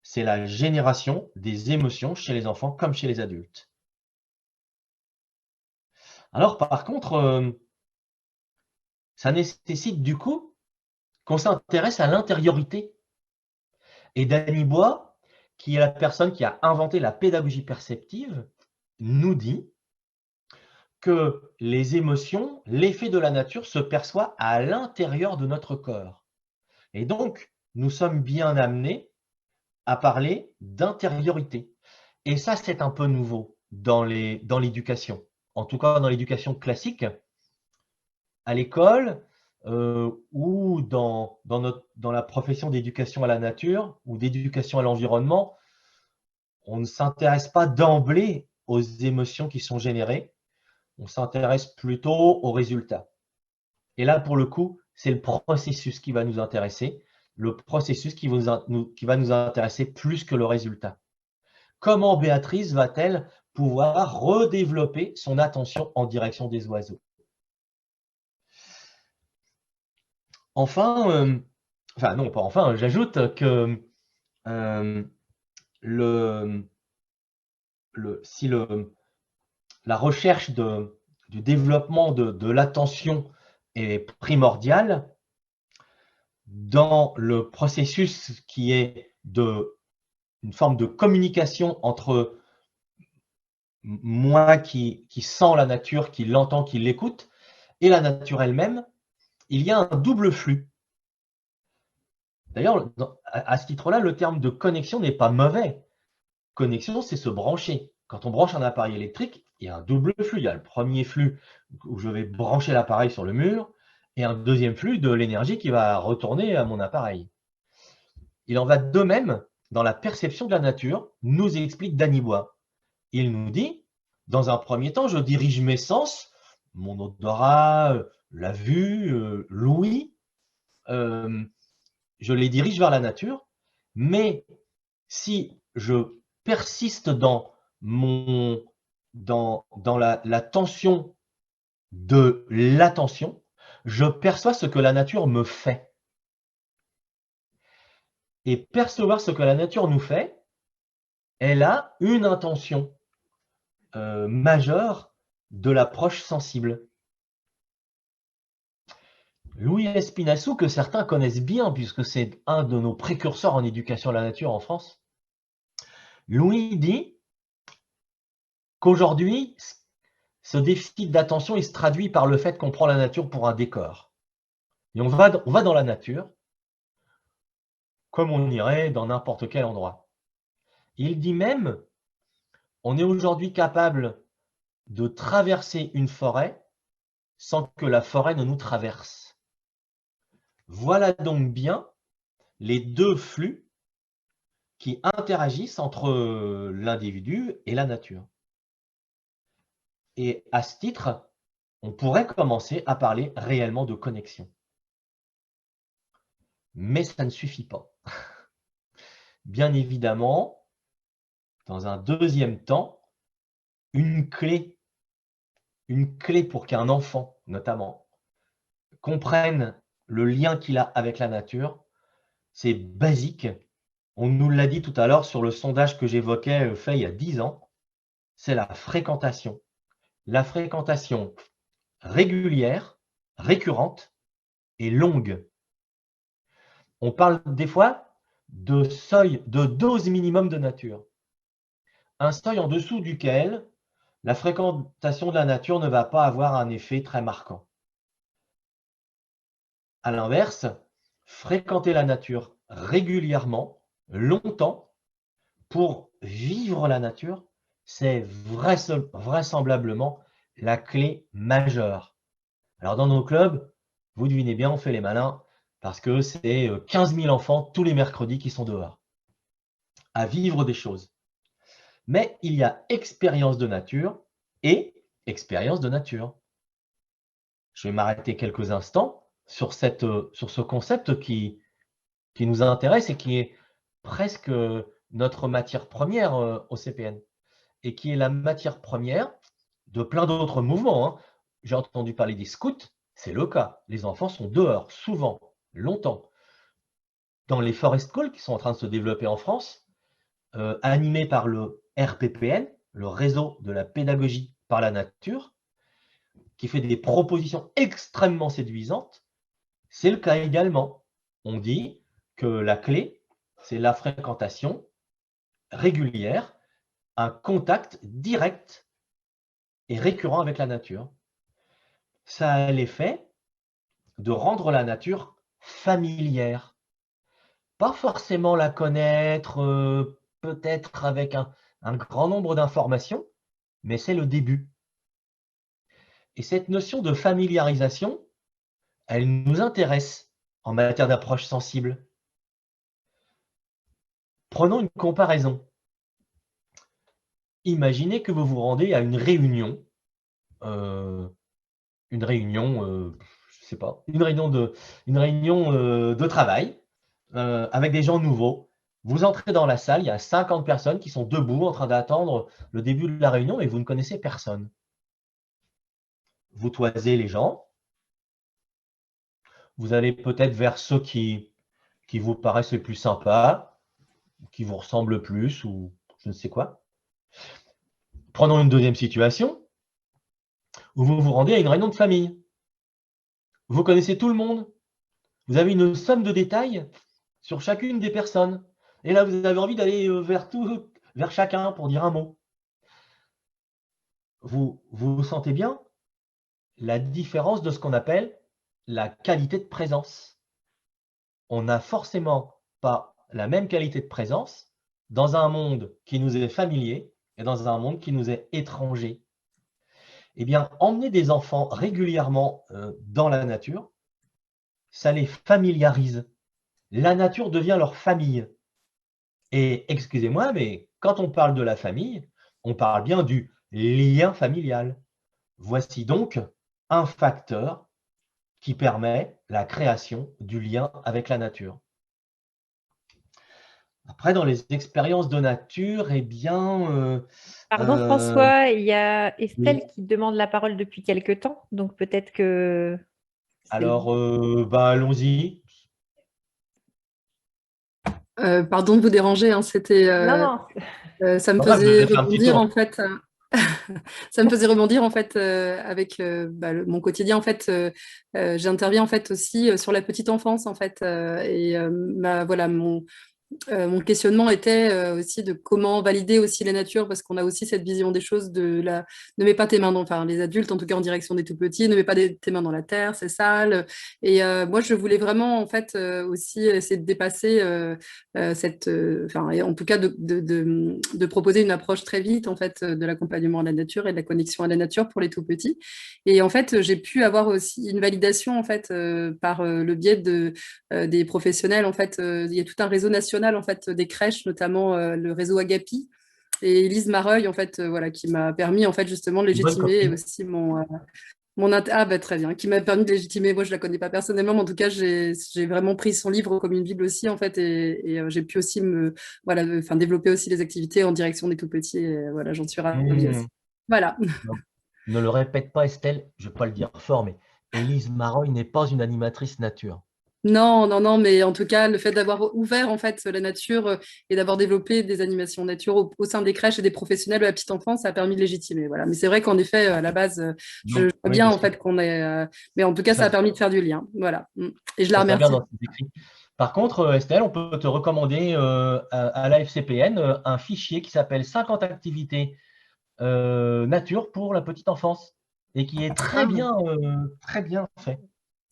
c'est la génération des émotions chez les enfants comme chez les adultes. Alors par contre, ça nécessite du coup qu'on s'intéresse à l'intériorité. Et Danny Bois, qui est la personne qui a inventé la pédagogie perceptive, nous dit que les émotions, l'effet de la nature se perçoit à l'intérieur de notre corps. Et donc, nous sommes bien amenés à parler d'intériorité. Et ça, c'est un peu nouveau dans l'éducation. En tout cas, dans l'éducation classique, à l'école ou dans la profession d'éducation à la nature ou d'éducation à l'environnement, on ne s'intéresse pas d'emblée aux émotions qui sont générées, on s'intéresse plutôt aux résultats. Et là, pour le coup, c'est le processus qui va nous intéresser, le processus qui va nous intéresser plus que le résultat. Comment Béatrice va-t-elle pouvoir redévelopper son attention en direction des oiseaux? Enfin, non, pas enfin, j'ajoute que si la recherche du développement de l'attention est primordiale, dans le processus qui est une forme de communication entre moi qui sens la nature, qui l'entend, qui l'écoute, et la nature elle-même, il y a un double flux. D'ailleurs, à ce titre-là, le terme de connexion n'est pas mauvais. Connexion, c'est se brancher. Quand on branche un appareil électrique, il y a un double flux. Il y a le premier flux où je vais brancher l'appareil sur le mur et un deuxième flux de l'énergie qui va retourner à mon appareil. Il en va de même dans la perception de la nature, nous explique Danny Bois. Il nous dit, dans un premier temps, je dirige mes sens, mon odorat, la vue, l'ouïe, je les dirige vers la nature, mais si je persiste dans la tension de l'attention, je perçois ce que la nature me fait. Et percevoir ce que la nature nous fait, elle a une intention majeure de l'approche sensible. Louis Espinassou, que certains connaissent bien, puisque c'est un de nos précurseurs en éducation à la nature en France, Louis dit qu'aujourd'hui, ce déficit d'attention, il se traduit par le fait qu'on prend la nature pour un décor. Et on va dans la nature comme on irait dans n'importe quel endroit. Il dit même, on est aujourd'hui capable de traverser une forêt sans que la forêt ne nous traverse. Voilà donc bien les deux flux qui interagissent entre l'individu et la nature. Et à ce titre, on pourrait commencer à parler réellement de connexion. mais ça ne suffit pas. Bien évidemment, dans un deuxième temps, une clé pour qu'un enfant, notamment, comprenne le lien qu'il a avec la nature, c'est basique. On nous l'a dit tout à l'heure sur le sondage que j'évoquais fait il y a 10 ans, c'est la fréquentation. La fréquentation régulière, récurrente et longue. On parle des fois de seuil, de dose minimum de nature. Un seuil en dessous duquel la fréquentation de la nature ne va pas avoir un effet très marquant. À l'inverse, fréquenter la nature régulièrement, longtemps, pour vivre la nature, c'est vraisemblablement la clé majeure. Alors dans nos clubs, vous devinez bien, on fait les malins, parce que c'est 15 000 enfants tous les mercredis qui sont dehors, à vivre des choses. Mais il y a expérience de nature et expérience de nature. Je vais m'arrêter quelques instants sur ce concept qui nous intéresse et qui est presque notre matière première au CPN, et qui est la matière première de plein d'autres mouvements. J'ai entendu parler des scouts, c'est le cas. Les enfants sont dehors, souvent, longtemps. Dans les forest calls qui sont en train de se développer en France, animés par le RPPN, le réseau de la pédagogie par la nature, qui fait des propositions extrêmement séduisantes, c'est le cas également. On dit que la clé, c'est la fréquentation régulière, un contact direct et récurrent avec la nature. Ça a l'effet de rendre la nature familière. Pas forcément la connaître, peut-être avec un grand nombre d'informations, mais c'est le début. Et cette notion de familiarisation, elle nous intéresse en matière d'approche sensible. Prenons une comparaison. Imaginez que vous vous rendez à une réunion je sais pas, une réunion de travail avec des gens nouveaux. Vous entrez dans la salle, il y a 50 personnes qui sont debout en train d'attendre le début de la réunion et vous ne connaissez personne. Vous toisez les gens. Vous allez peut-être vers ceux qui vous paraissent les plus sympas, qui vous ressemblent plus ou je ne sais quoi. Prenons une deuxième situation où vous vous rendez à une réunion de famille. Vous connaissez tout le monde. Vous avez une somme de détails sur chacune des personnes. Et là, vous avez envie d'aller vers chacun pour dire un mot. Vous sentez bien la différence de ce qu'on appelle la qualité de présence. On n'a forcément pas la même qualité de présence dans un monde qui nous est familier et dans un monde qui nous est étranger. Eh bien, emmener des enfants régulièrement dans la nature, ça les familiarise. La nature devient leur famille. Et excusez-moi, mais quand on parle de la famille, on parle bien du lien familial. Voici donc un facteur qui permet la création du lien avec la nature. Après, dans les expériences de nature, eh bien… Pardon François, il y a Estelle oui. qui demande la parole depuis quelque temps, donc peut-être que… Alors, allons-y. Pardon de vous déranger, hein, c'était… Non. ça me faisait rebondir en fait. Ça me faisait rebondir en fait avec mon quotidien en fait. J'interviens en fait aussi sur la petite enfance en fait voilà mon questionnement était aussi de comment valider aussi la nature, parce qu'on a aussi cette vision des choses de la ne mets pas tes mains dans, enfin les adultes en tout cas en direction des tout petits, ne mets pas tes mains dans la terre, c'est sale. Et moi je voulais vraiment en fait aussi essayer de dépasser en tout cas de proposer une approche très vite en fait de l'accompagnement à la nature et de la connexion à la nature pour les tout petits. Et en fait j'ai pu avoir aussi une validation en fait par le biais des professionnels. En fait il y a tout un réseau national en fait des crèches, notamment le réseau Agapi, et Élise Mareuil en fait voilà qui m'a permis en fait justement de légitimer aussi mon Ah, bah, très bien, qui m'a permis de légitimer. Moi, je ne la connais pas personnellement, mais en tout cas, j'ai vraiment pris son livre comme une Bible aussi, en fait, et j'ai pu aussi développer aussi les activités en direction des tout-petits. Et voilà, j'en suis ravie aussi. Voilà. Non. Ne le répète pas, Estelle, je ne vais pas le dire fort, mais Élise Maroy n'est pas une animatrice nature. Non, non, non, mais en tout cas, le fait d'avoir ouvert en fait la nature et d'avoir développé des animations nature au sein des crèches et des professionnels de la petite enfance, ça a permis de légitimer. Voilà. Mais c'est vrai qu'en effet, à la base, je vois Oui, bien en fait qu'on est. Mais en tout cas, ça a permis de faire du lien. Voilà. Et je la ça serait bien remercie. dans ses écrits. Par contre, Estelle, on peut te recommander à la FCPN un fichier qui s'appelle 50 activités nature pour la petite enfance et qui est très bien fait.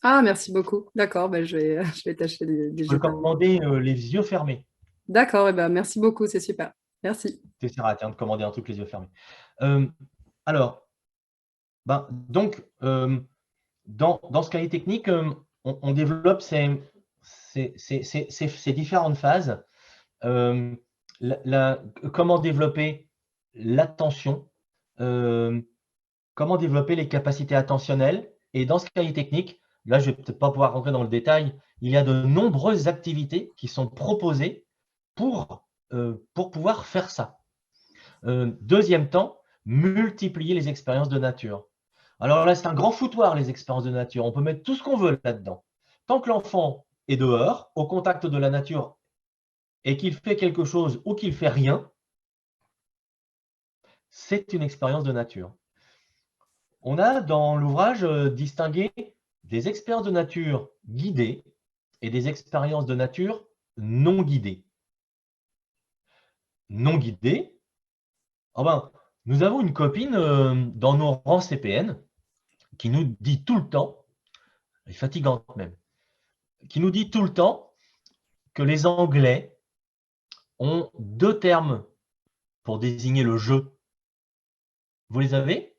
Ah, merci beaucoup. D'accord, ben, je vais tâcher de Je peux le commander les yeux fermés. D'accord, et ben, merci beaucoup, c'est super. Merci. Tu essaieras de commander un truc les yeux fermés. Alors, donc, dans ce cahier technique, on développe ces différentes phases. Comment développer l'attention, comment développer les capacités attentionnelles. Et dans ce cahier technique, là, je ne vais peut-être pas pouvoir rentrer dans le détail, il y a de nombreuses activités qui sont proposées pour pouvoir faire ça. Deuxième temps, multiplier les expériences de nature. Alors là, c'est un grand foutoir, les expériences de nature. On peut mettre tout ce qu'on veut là-dedans. Tant que l'enfant est dehors, au contact de la nature, et qu'il fait quelque chose ou qu'il ne fait rien, c'est une expérience de nature. On a dans l'ouvrage distingué des expériences de nature guidées et des expériences de nature non guidées. Non guidées, nous avons une copine dans nos rangs CPN qui nous dit tout le temps, elle est fatigante même, qui nous dit tout le temps que les Anglais ont 2 termes pour désigner le jeu. Vous les avez?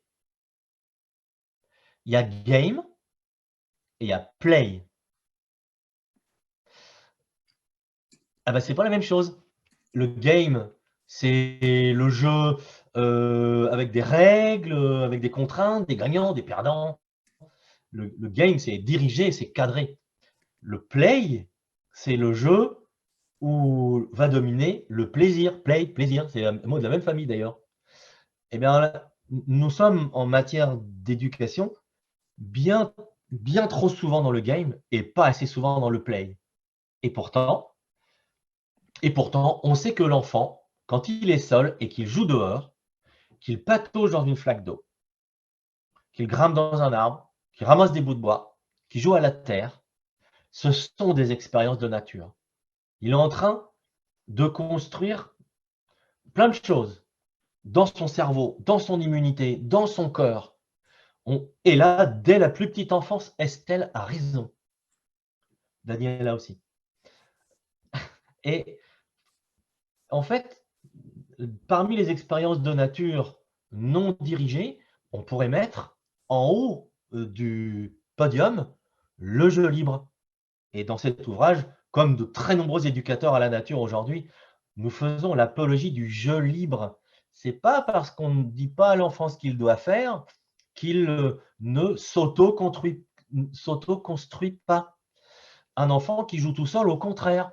Il y a game et il y a play. Ah bah, c'est pas la même chose. Le game, c'est le jeu avec des règles, avec des contraintes, des gagnants, des perdants. Le game, c'est dirigé, c'est cadré. Le play, c'est le jeu où va dominer le plaisir. Play, plaisir, c'est un mot de la même famille d'ailleurs. Eh bien, nous sommes en matière d'éducation bien trop souvent dans le game et pas assez souvent dans le play. Et pourtant, on sait que l'enfant, quand il est seul et qu'il joue dehors, qu'il patauge dans une flaque d'eau, qu'il grimpe dans un arbre, qu'il ramasse des bouts de bois, qu'il joue à la terre, ce sont des expériences de nature. Il est en train de construire plein de choses dans son cerveau, dans son immunité, dans son corps. Et là, dès la plus petite enfance, Estelle a raison. Daniela aussi. Et en fait, parmi les expériences de nature non dirigées, on pourrait mettre en haut du podium le jeu libre. Et dans cet ouvrage, comme de très nombreux éducateurs à la nature aujourd'hui, nous faisons l'apologie du jeu libre. Ce n'est pas parce qu'on ne dit pas à l'enfant ce qu'il doit faire qu'il ne s'auto-construit pas. Un enfant qui joue tout seul, au contraire,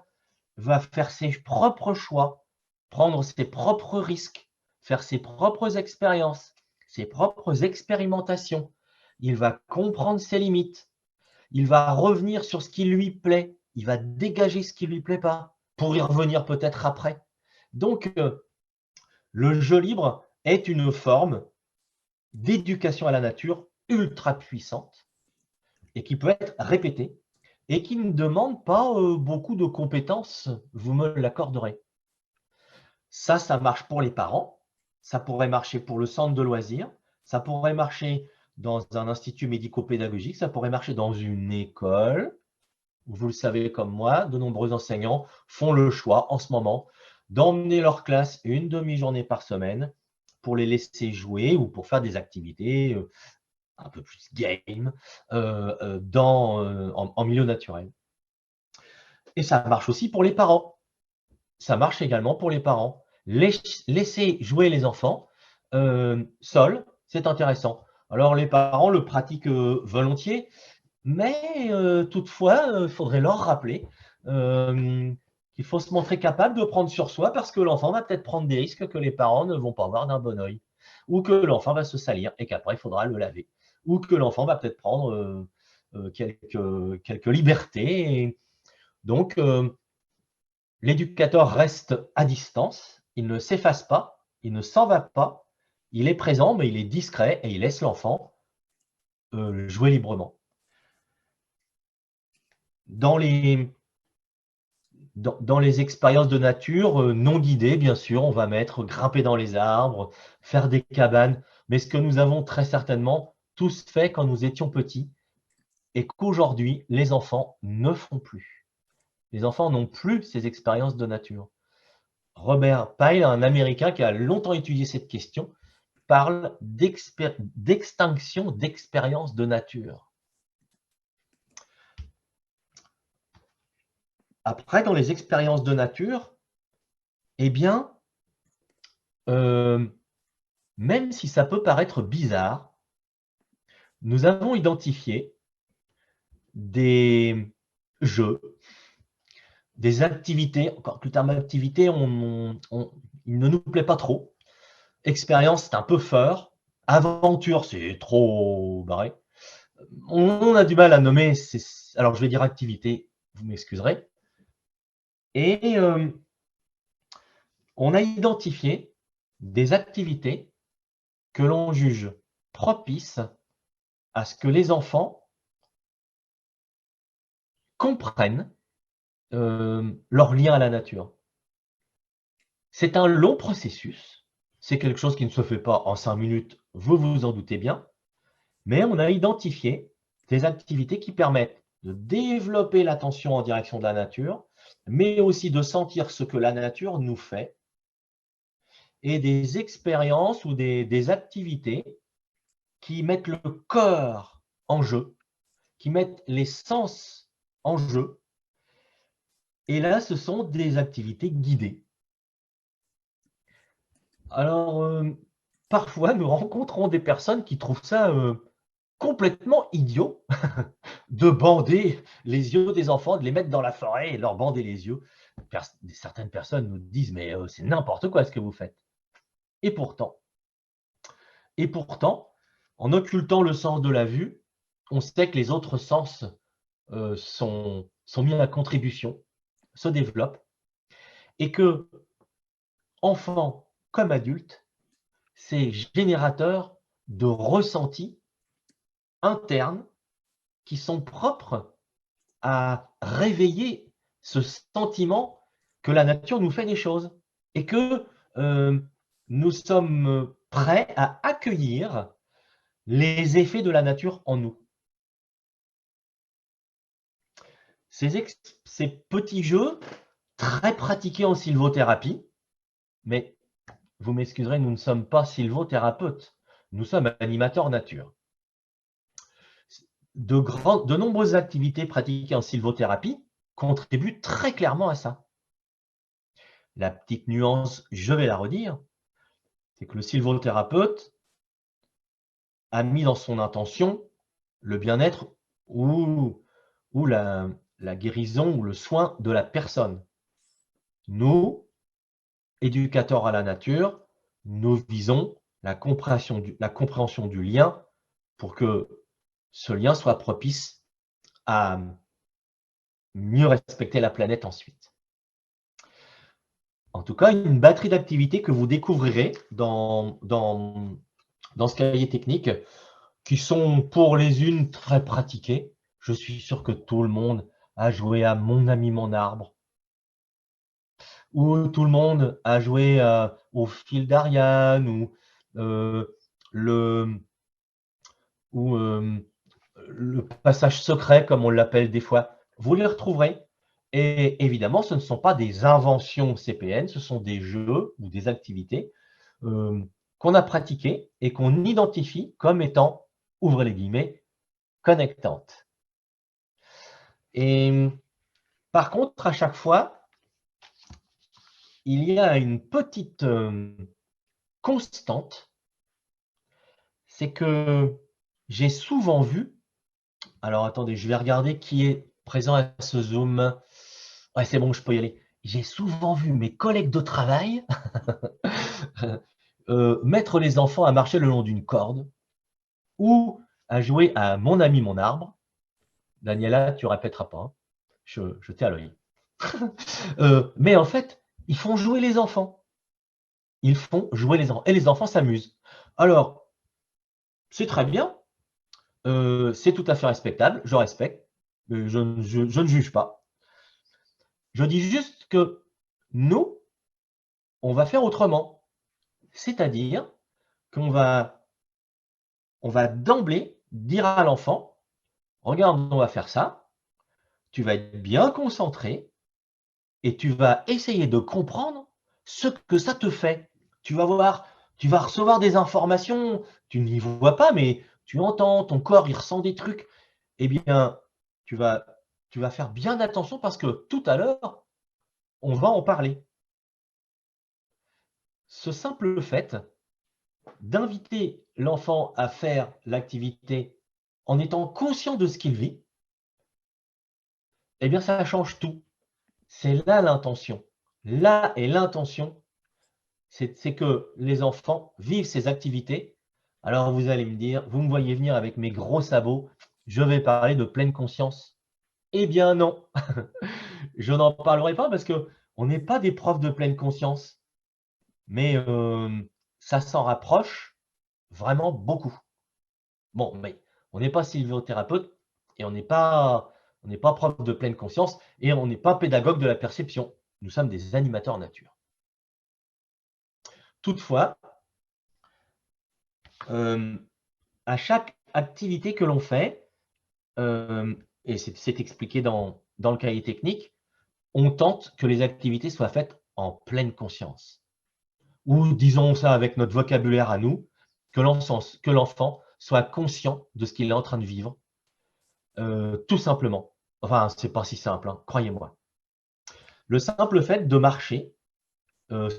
va faire ses propres choix, prendre ses propres risques, faire ses propres expériences, ses propres expérimentations. Il va comprendre ses limites. Il va revenir sur ce qui lui plaît. Il va dégager ce qui ne lui plaît pas pour y revenir peut-être après. Donc, le jeu libre est une forme d'éducation à la nature ultra puissante et qui peut être répétée et qui ne demande pas beaucoup de compétences, vous me l'accorderez. Ça marche pour les parents, ça pourrait marcher pour le centre de loisirs, ça pourrait marcher dans un institut médico-pédagogique, ça pourrait marcher dans une école. Vous le savez comme moi, de nombreux enseignants font le choix en ce moment d'emmener leur classe une demi-journée par semaine pour les laisser jouer ou pour faire des activités un peu plus game en milieu naturel. Et ça marche aussi pour les parents. Ça marche également pour les parents. Laisser jouer les enfants seuls, c'est intéressant. Alors, les parents le pratiquent volontiers, mais toutefois, il faudrait leur rappeler qu'il faut se montrer capable de prendre sur soi parce que l'enfant va peut-être prendre des risques que les parents ne vont pas voir d'un bon œil, ou que l'enfant va se salir et qu'après, il faudra le laver, ou que l'enfant va peut-être prendre quelques libertés. Et donc, l'éducateur reste à distance, il ne s'efface pas, il ne s'en va pas, il est présent, mais il est discret et il laisse l'enfant jouer librement. Dans les expériences de nature non guidées, bien sûr, on va grimper dans les arbres, faire des cabanes, mais ce que nous avons très certainement tous fait quand nous étions petits et qu'aujourd'hui, les enfants ne font plus. Les enfants n'ont plus ces expériences de nature. Robert Pyle, un Américain qui a longtemps étudié cette question, parle d'extinction d'expériences de nature. Après, dans les expériences de nature, eh bien, même si ça peut paraître bizarre, nous avons identifié des jeux, des activités, encore que le terme activité, il ne nous plaît pas trop. Expérience, c'est un peu fort. Aventure, c'est trop barré. On a du mal à nommer, alors je vais dire activité, vous m'excuserez. Et on a identifié des activités que l'on juge propices à ce que les enfants comprennent leur lien à la nature. C'est un long processus, c'est quelque chose qui ne se fait pas en 5 minutes, vous vous en doutez bien, mais on a identifié des activités qui permettent de développer l'attention en direction de la nature, mais aussi de sentir ce que la nature nous fait, et des expériences ou des activités qui mettent le corps en jeu, qui mettent les sens en jeu. Et là, ce sont des activités guidées. Alors, parfois, nous rencontrons des personnes qui trouvent ça complètement idiot de bander les yeux des enfants, de les mettre dans la forêt et de leur bander les yeux. Certaines personnes nous disent « mais c'est n'importe quoi ce que vous faites ». Et pourtant, en occultant le sens de la vue, on sait que les autres sens sont mis à contribution, se développent, et que, enfants comme adultes, c'est générateur de ressentis internes qui sont propres à réveiller ce sentiment que la nature nous fait des choses et que nous sommes prêts à accueillir les effets de la nature en nous. Ces petits jeux très pratiqués en sylvothérapie, mais vous m'excuserez, nous ne sommes pas sylvothérapeutes, nous sommes animateurs nature. De nombreuses activités pratiquées en sylvothérapie contribuent très clairement à ça. La petite nuance, je vais la redire, c'est que le sylvothérapeute a mis dans son intention le bien-être ou la guérison ou le soin de la personne. Nous, éducateurs à la nature, nous visons la compréhension du lien pour que ce lien soit propice à mieux respecter la planète ensuite. En tout cas, une batterie d'activités que vous découvrirez dans ce cahier technique, qui sont pour les unes très pratiquées. Je suis sûr que tout le monde a joué à Mon ami mon arbre, ou tout le monde a joué au fil d'Ariane, ou le passage secret, comme on l'appelle des fois. Vous les retrouverez. Et évidemment, ce ne sont pas des inventions CPN, ce sont des jeux ou des activités qu'on a pratiquées et qu'on identifie comme étant, ouvrez les guillemets, connectantes. Et par contre, à chaque fois, il y a une petite constante, c'est que j'ai souvent vu, alors attendez, je vais regarder qui est présent à ce Zoom. Ouais, c'est bon, je peux y aller. J'ai souvent vu mes collègues de travail mettre les enfants à marcher le long d'une corde ou à jouer à mon ami, mon arbre. Daniela, tu ne répéteras pas, hein. Je t'ai à l'œil. Mais en fait, ils font jouer les enfants. Ils font jouer les enfants. Et les enfants s'amusent. Alors, c'est très bien. C'est tout à fait respectable. Je respecte. Je ne juge pas. Je dis juste que nous, on va faire autrement. C'est-à-dire qu'on va d'emblée dire à l'enfant, regarde, on va faire ça. Tu vas être bien concentré et tu vas essayer de comprendre ce que ça te fait. Tu vas voir, tu vas recevoir des informations, tu n'y vois pas, mais tu entends, ton corps, il ressent des trucs. Eh bien, tu vas faire bien attention parce que tout à l'heure, on va en parler. Ce simple fait d'inviter l'enfant à faire l'activité en étant conscient de ce qu'il vit, eh bien, ça change tout. C'est là l'intention. Là est l'intention, c'est que les enfants vivent ces activités. Alors vous allez me dire, vous me voyez venir avec mes gros sabots, je vais parler de pleine conscience. Eh bien non, je n'en parlerai pas parce qu'on n'est pas des profs de pleine conscience, mais ça s'en rapproche vraiment beaucoup. Bon, mais on n'est pas sylvothérapeute et on n'est pas prof de pleine conscience et on n'est pas pédagogue de la perception. Nous sommes des animateurs nature. Toutefois, à chaque activité que l'on fait, et c'est expliqué dans le cahier technique, on tente que les activités soient faites en pleine conscience. Ou disons ça avec notre vocabulaire à nous, que l'enfant soit conscient de ce qu'il est en train de vivre, tout simplement. Enfin, c'est pas si simple, hein, croyez-moi. Le simple fait de marcher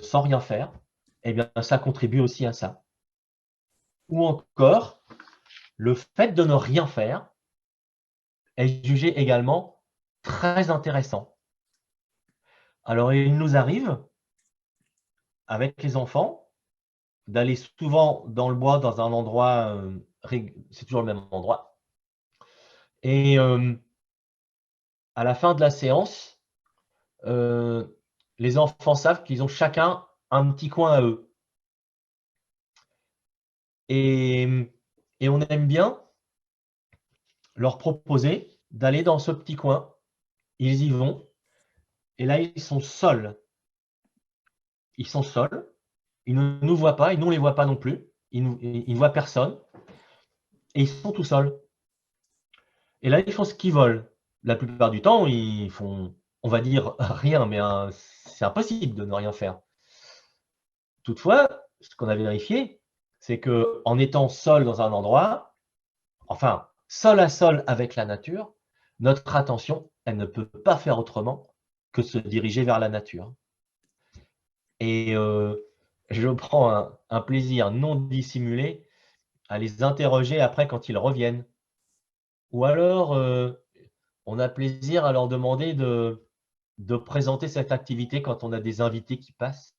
sans rien faire, eh bien, ça contribue aussi à ça. Ou encore, le fait de ne rien faire est jugé également très intéressant. Alors, il nous arrive, avec les enfants, d'aller souvent dans le bois, dans un endroit, c'est toujours le même endroit. Et à la fin de la séance, les enfants savent qu'ils ont chacun un petit coin à eux. Et on aime bien leur proposer d'aller dans ce petit coin. Ils y vont. Et là, ils sont seuls. Ils sont seuls. Ils ne nous voient pas et nous, on ne les voit pas non plus. Ils ne voient personne. Et ils sont tout seuls. Et là, ils font ce qu'ils veulent. La plupart du temps, ils font, on va dire, rien, mais c'est impossible de ne rien faire. Toutefois, ce qu'on a vérifié, c'est qu'en étant seul dans un endroit, enfin, seul à seul avec la nature, notre attention, elle ne peut pas faire autrement que se diriger vers la nature. Et je prends un plaisir non dissimulé à les interroger après quand ils reviennent. Ou alors, on a plaisir à leur demander de présenter cette activité quand on a des invités qui passent.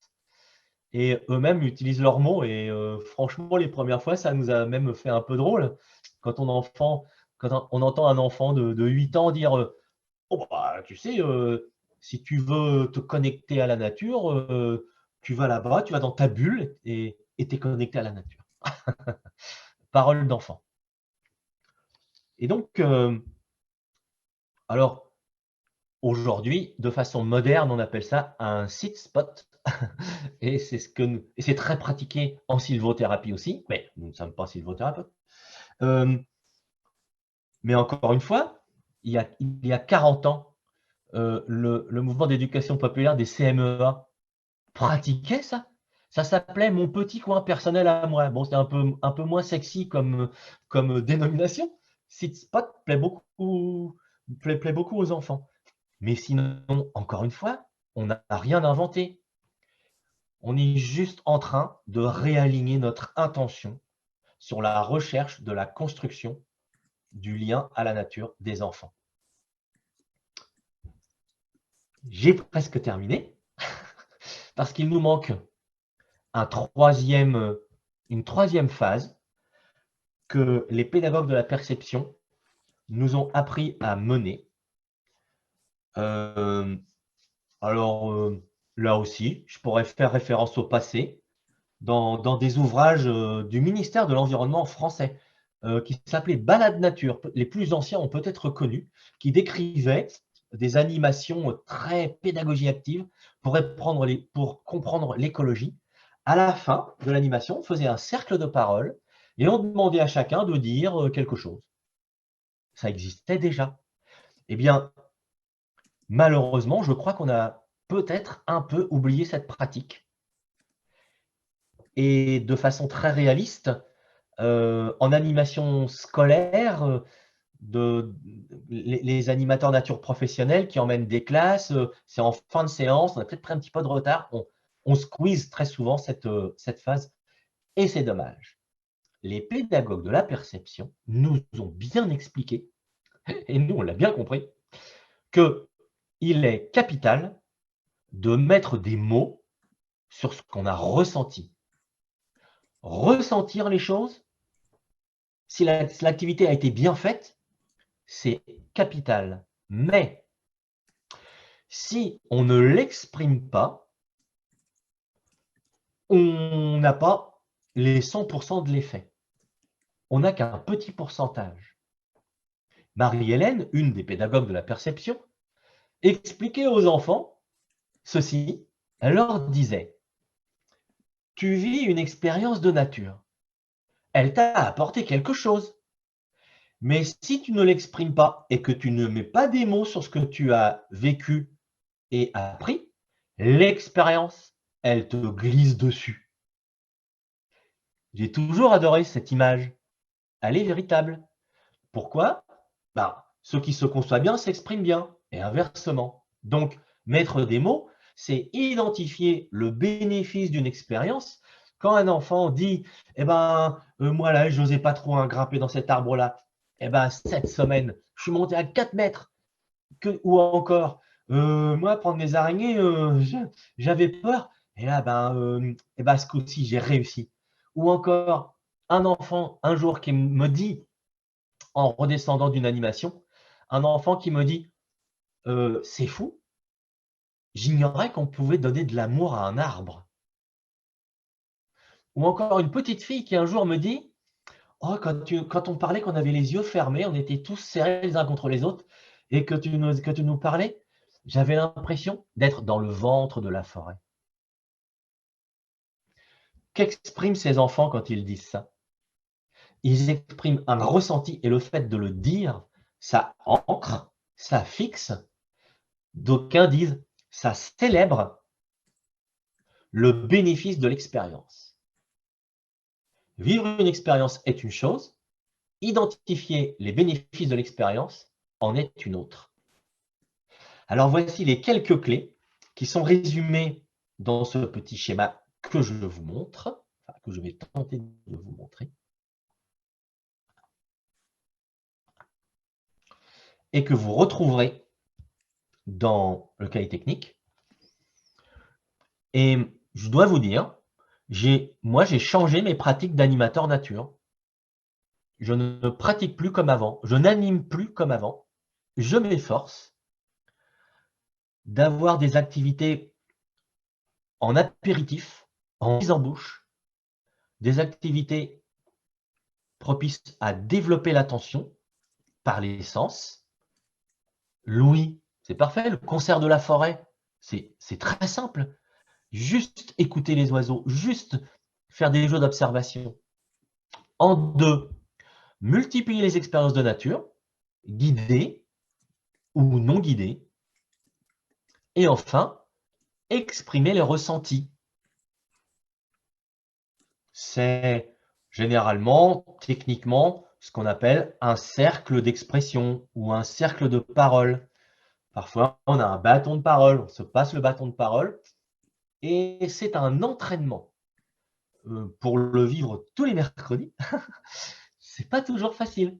Et eux-mêmes utilisent leurs mots. Et franchement, les premières fois, ça nous a même fait un peu drôle. Quand on entend un enfant de 8 ans dire oh, bah, tu sais, si tu veux te connecter à la nature, tu vas là-bas, tu vas dans ta bulle et tu es connecté à la nature. Parole d'enfant. Et donc, alors, aujourd'hui, de façon moderne, on appelle ça un sit spot. Et c'est très pratiqué en sylvothérapie aussi, mais nous ne sommes pas sylvothérapeutes. Mais encore une fois, il y a 40 ans, le mouvement d'éducation populaire des CMEA pratiquait ça. Ça s'appelait mon petit coin personnel à moi. Bon, c'est un peu moins sexy comme dénomination. Sit spot plaît beaucoup aux enfants. Mais sinon, encore une fois, on n'a rien inventé. On est juste en train de réaligner notre intention sur la recherche de la construction du lien à la nature des enfants. J'ai presque terminé parce qu'il nous manque une troisième phase que les pédagogues de la perception nous ont appris à mener. Là aussi, je pourrais faire référence au passé dans des ouvrages du ministère de l'Environnement français qui s'appelaient Balades nature. Les plus anciens ont peut-être connu, qui décrivaient des animations très pédagogie active pour comprendre l'écologie. À la fin de l'animation, on faisait un cercle de parole et on demandait à chacun de dire quelque chose. Ça existait déjà. Eh bien, malheureusement, je crois qu'on a peut-être un peu oublié cette pratique. Et de façon très réaliste, en animation scolaire, les animateurs nature professionnels qui emmènent des classes, c'est en fin de séance, on a peut-être pris un petit peu de retard, on squeeze très souvent cette phase, et c'est dommage. Les pédagogues de la perception nous ont bien expliqué, et nous on l'a bien compris, qu'il est capital de mettre des mots sur ce qu'on a ressenti. Ressentir les choses, si l'activité a été bien faite, c'est capital. Mais si on ne l'exprime pas, on n'a pas les 100% de l'effet. On n'a qu'un petit pourcentage. Marie-Hélène, une des pédagogues de la perception, expliquait aux enfants ceci. Elle leur disait: tu vis une expérience de nature. Elle t'a apporté quelque chose. Mais si tu ne l'exprimes pas et que tu ne mets pas des mots sur ce que tu as vécu et appris, l'expérience, elle te glisse dessus. J'ai toujours adoré cette image. Elle est véritable. Pourquoi? Ceux qui se conçoivent bien s'expriment bien, et inversement. Donc, mettre des mots, c'est identifier le bénéfice d'une expérience. Quand un enfant dit « moi là, je n'osais pas trop grimper dans cet arbre-là, cette semaine, je suis monté à 4 mètres. » Ou encore « moi, prendre des araignées, j'avais peur, et là, ce coup-ci, j'ai réussi. » Ou encore, un enfant, un jour, qui me dit, en redescendant d'une animation, un enfant qui me dit « c'est fou, j'ignorais qu'on pouvait donner de l'amour à un arbre. » Ou encore une petite fille qui un jour me dit « oh, quand on parlait qu'on avait les yeux fermés, on était tous serrés les uns contre les autres, et que tu nous parlais, j'avais l'impression d'être dans le ventre de la forêt. » Qu'expriment ces enfants quand ils disent ça? Ils expriment un ressenti, et le fait de le dire, ça ancre, ça fixe. D'aucuns disent, ça célèbre le bénéfice de l'expérience. Vivre une expérience est une chose, identifier les bénéfices de l'expérience en est une autre. Alors voici les quelques clés qui sont résumées dans ce petit schéma que je vous montre, que je vais tenter de vous montrer, et que vous retrouverez dans le cahier technique. Et je dois vous dire, moi j'ai changé mes pratiques d'animateur nature. Je ne pratique plus comme avant, je n'anime plus comme avant. Je m'efforce d'avoir des activités en apéritif, en mise en bouche, des activités propices à développer l'attention par les sens. L'ouïe, c'est parfait. Le concert de la forêt, c'est très simple. Juste écouter les oiseaux, juste faire des jeux d'observation. En deux, multiplier les expériences de nature, guidées ou non guidées. Et enfin, exprimer les ressentis. C'est généralement, techniquement, ce qu'on appelle un cercle d'expression ou un cercle de parole. Parfois, on a un bâton de parole, on se passe le bâton de parole, et c'est un entraînement. pour le vivre tous les mercredis, c'est pas toujours facile.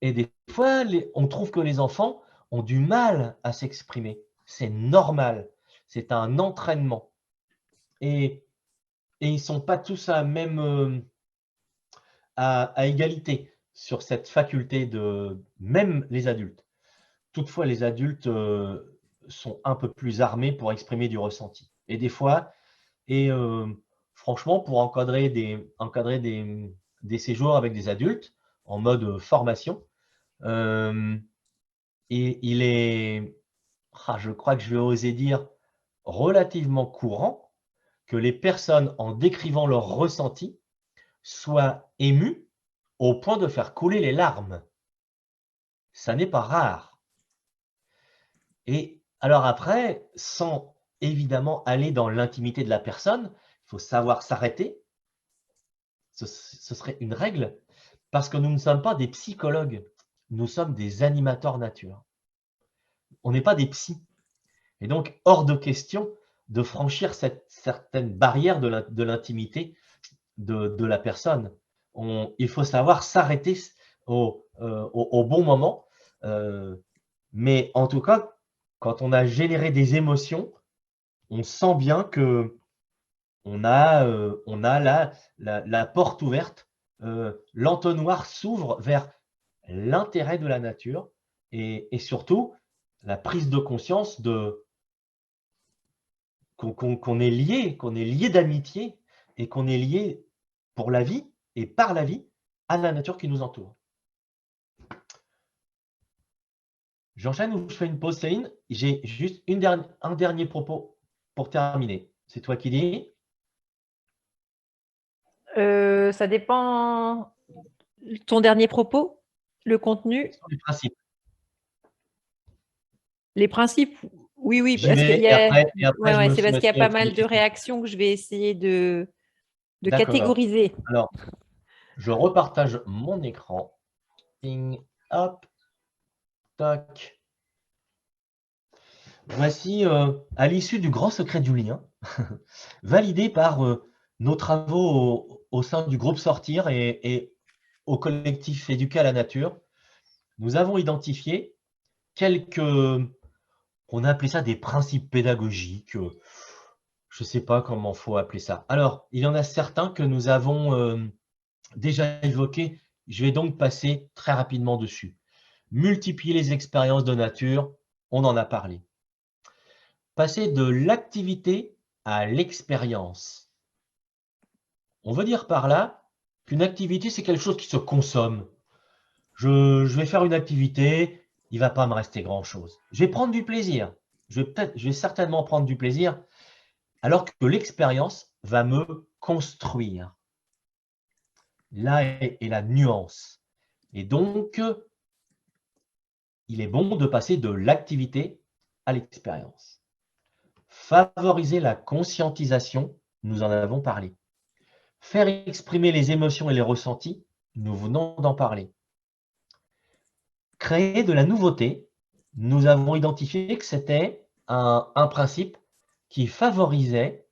Et des fois, on trouve que les enfants ont du mal à s'exprimer. C'est normal. C'est un entraînement. Et ils ne sont pas tous à égalité sur cette faculté même les adultes. Toutefois, les adultes sont un peu plus armés pour exprimer du ressenti. Et des fois, franchement, pour encadrer des séjours avec des adultes en mode formation, il est, je crois que je vais oser dire, relativement courant que les personnes, en décrivant leur ressenti, soient émues au point de faire couler les larmes. Ça n'est pas rare. Et alors après, sans évidemment aller dans l'intimité de la personne, il faut savoir s'arrêter. Ce serait une règle, parce que nous ne sommes pas des psychologues, nous sommes des animateurs nature. On n'est pas des psys. Et donc, hors de question de franchir cette certaine barrière de l'intimité de la personne. Il faut savoir s'arrêter au bon moment. Mais en tout cas, quand on a généré des émotions, on sent bien que on a la porte ouverte, l'entonnoir s'ouvre vers l'intérêt de la nature et surtout la prise de conscience qu'on est lié d'amitié et qu'on est lié pour la vie et par la vie à la nature qui nous entoure. J'enchaîne ou je fais une pause, Céline? J'ai juste un dernier propos pour terminer. C'est toi qui dis. Ça dépend. Ton dernier propos, le contenu? Les principes. Les principes, oui, parce qu'il y a, c'est parce qu'il y a pas mal de réactions que je vais essayer de catégoriser. Alors, je repartage mon écran. Hop, tac. Voici, à l'issue du grand secret du lien, validé par nos travaux au sein du groupe Sortir et au collectif Éduquer à la nature, nous avons identifié quelques, on a appelé ça des principes pédagogiques, je ne sais pas comment il faut appeler ça. Alors, il y en a certains que nous avons déjà évoqués, je vais donc passer très rapidement dessus. Multiplier les expériences de nature, on en a parlé. Passer de l'activité à l'expérience. On veut dire par là qu'une activité, c'est quelque chose qui se consomme. Je vais faire une activité, il ne va pas me rester grand-chose. Je vais prendre du plaisir. Je vais certainement prendre du plaisir, alors que l'expérience va me construire. Là est la nuance. Et donc, il est bon de passer de l'activité à l'expérience. Favoriser la conscientisation, nous en avons parlé. Faire exprimer les émotions et les ressentis, nous venons d'en parler. Créer de la nouveauté, nous avons identifié que c'était un principe qui favorisait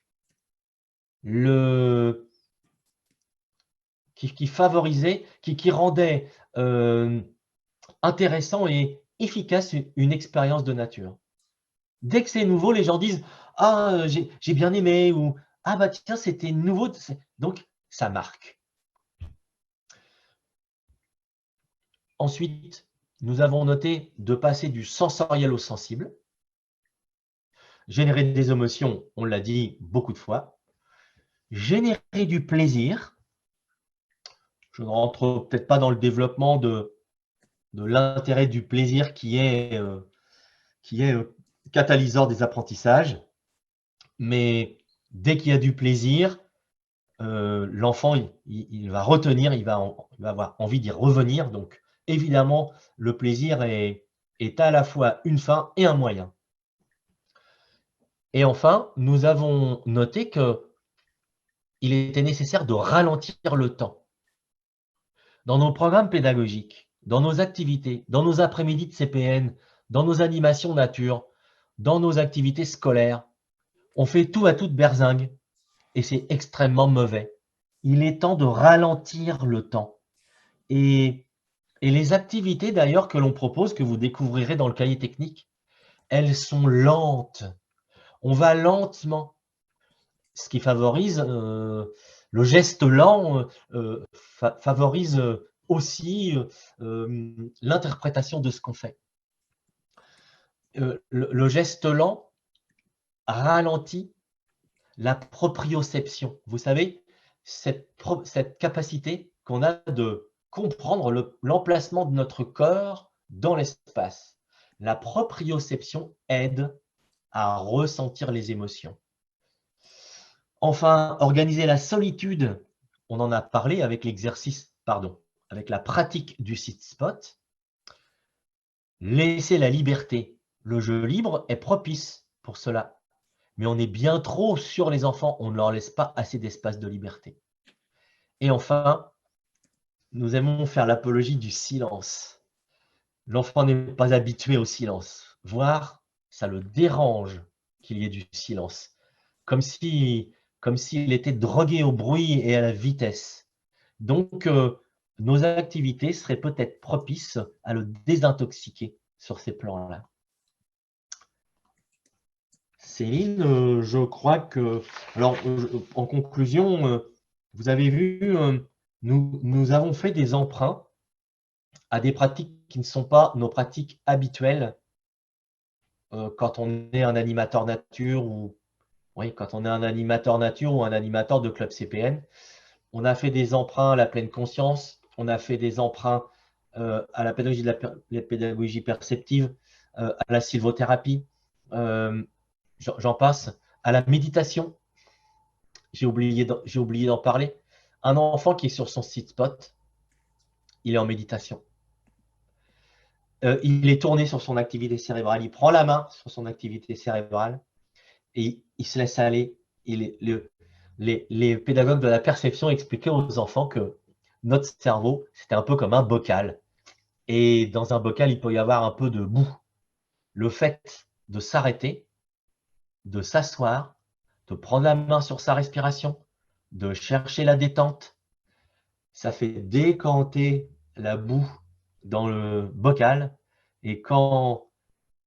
qui rendait intéressant et efficace une expérience de nature. Dès que c'est nouveau, les gens disent « Ah, j'ai bien aimé » ou « Ah, bah tiens, c'était nouveau ». Donc, ça marque. Ensuite, nous avons noté de passer du sensoriel au sensible. Générer des émotions, on l'a dit beaucoup de fois. Générer du plaisir. Je ne rentre peut-être pas dans le développement de l'intérêt du plaisir qui est catalyseur des apprentissages. Mais dès qu'il y a du plaisir, l'enfant, il va retenir, il va avoir envie d'y revenir. Donc, évidemment, le plaisir est à la fois une fin et un moyen. Et enfin, nous avons noté qu'il était nécessaire de ralentir le temps. Dans nos programmes pédagogiques, dans nos activités, dans nos après-midi de CPN, dans nos animations nature, dans nos activités scolaires, on fait tout à toute berzingue et c'est extrêmement mauvais. il est temps de ralentir le temps. Et les activités d'ailleurs que l'on propose, que vous découvrirez dans le cahier technique, elles sont lentes. On va lentement, ce qui favorise, le geste lent favorise aussi l'interprétation de ce qu'on fait. Le geste lent ralentit la proprioception. Vous savez, cette capacité qu'on a de comprendre l'emplacement de notre corps dans l'espace. La proprioception aide à ressentir les émotions. Enfin, organiser la solitude, on en a parlé avec l'exercice, avec la pratique du sit spot. Laisser la liberté. Le jeu libre est propice pour cela. Mais on est bien trop sur les enfants, on ne leur laisse pas assez d'espace de liberté. Et enfin, nous aimons faire l'apologie du silence. L'enfant n'est pas habitué au silence, voire ça le dérange qu'il y ait du silence, comme s'il était drogué au bruit et à la vitesse. Donc, nos activités seraient peut-être propices à le désintoxiquer sur ces plans-là. Céline, je crois que… Alors, en conclusion, vous avez vu, nous avons fait des emprunts à des pratiques qui ne sont pas nos pratiques habituelles quand on est un animateur nature ou un animateur de club CPN. On a fait des emprunts à la pleine conscience, on a fait des emprunts à la pédagogie, la pédagogie perceptive, à la sylvothérapie, j'en passe, à la méditation. J'ai oublié d'en parler. Un enfant qui est sur son sit spot, il est en méditation. Il est tourné sur son activité cérébrale, il prend la main sur son activité cérébrale et il se laisse aller. Les pédagogues de la perception expliquaient aux enfants que notre cerveau, c'était un peu comme un bocal. Et dans un bocal, il peut y avoir un peu de boue. Le fait de s'arrêter, de s'asseoir, de prendre la main sur sa respiration, de chercher la détente, ça fait décanter la boue dans le bocal. Et quand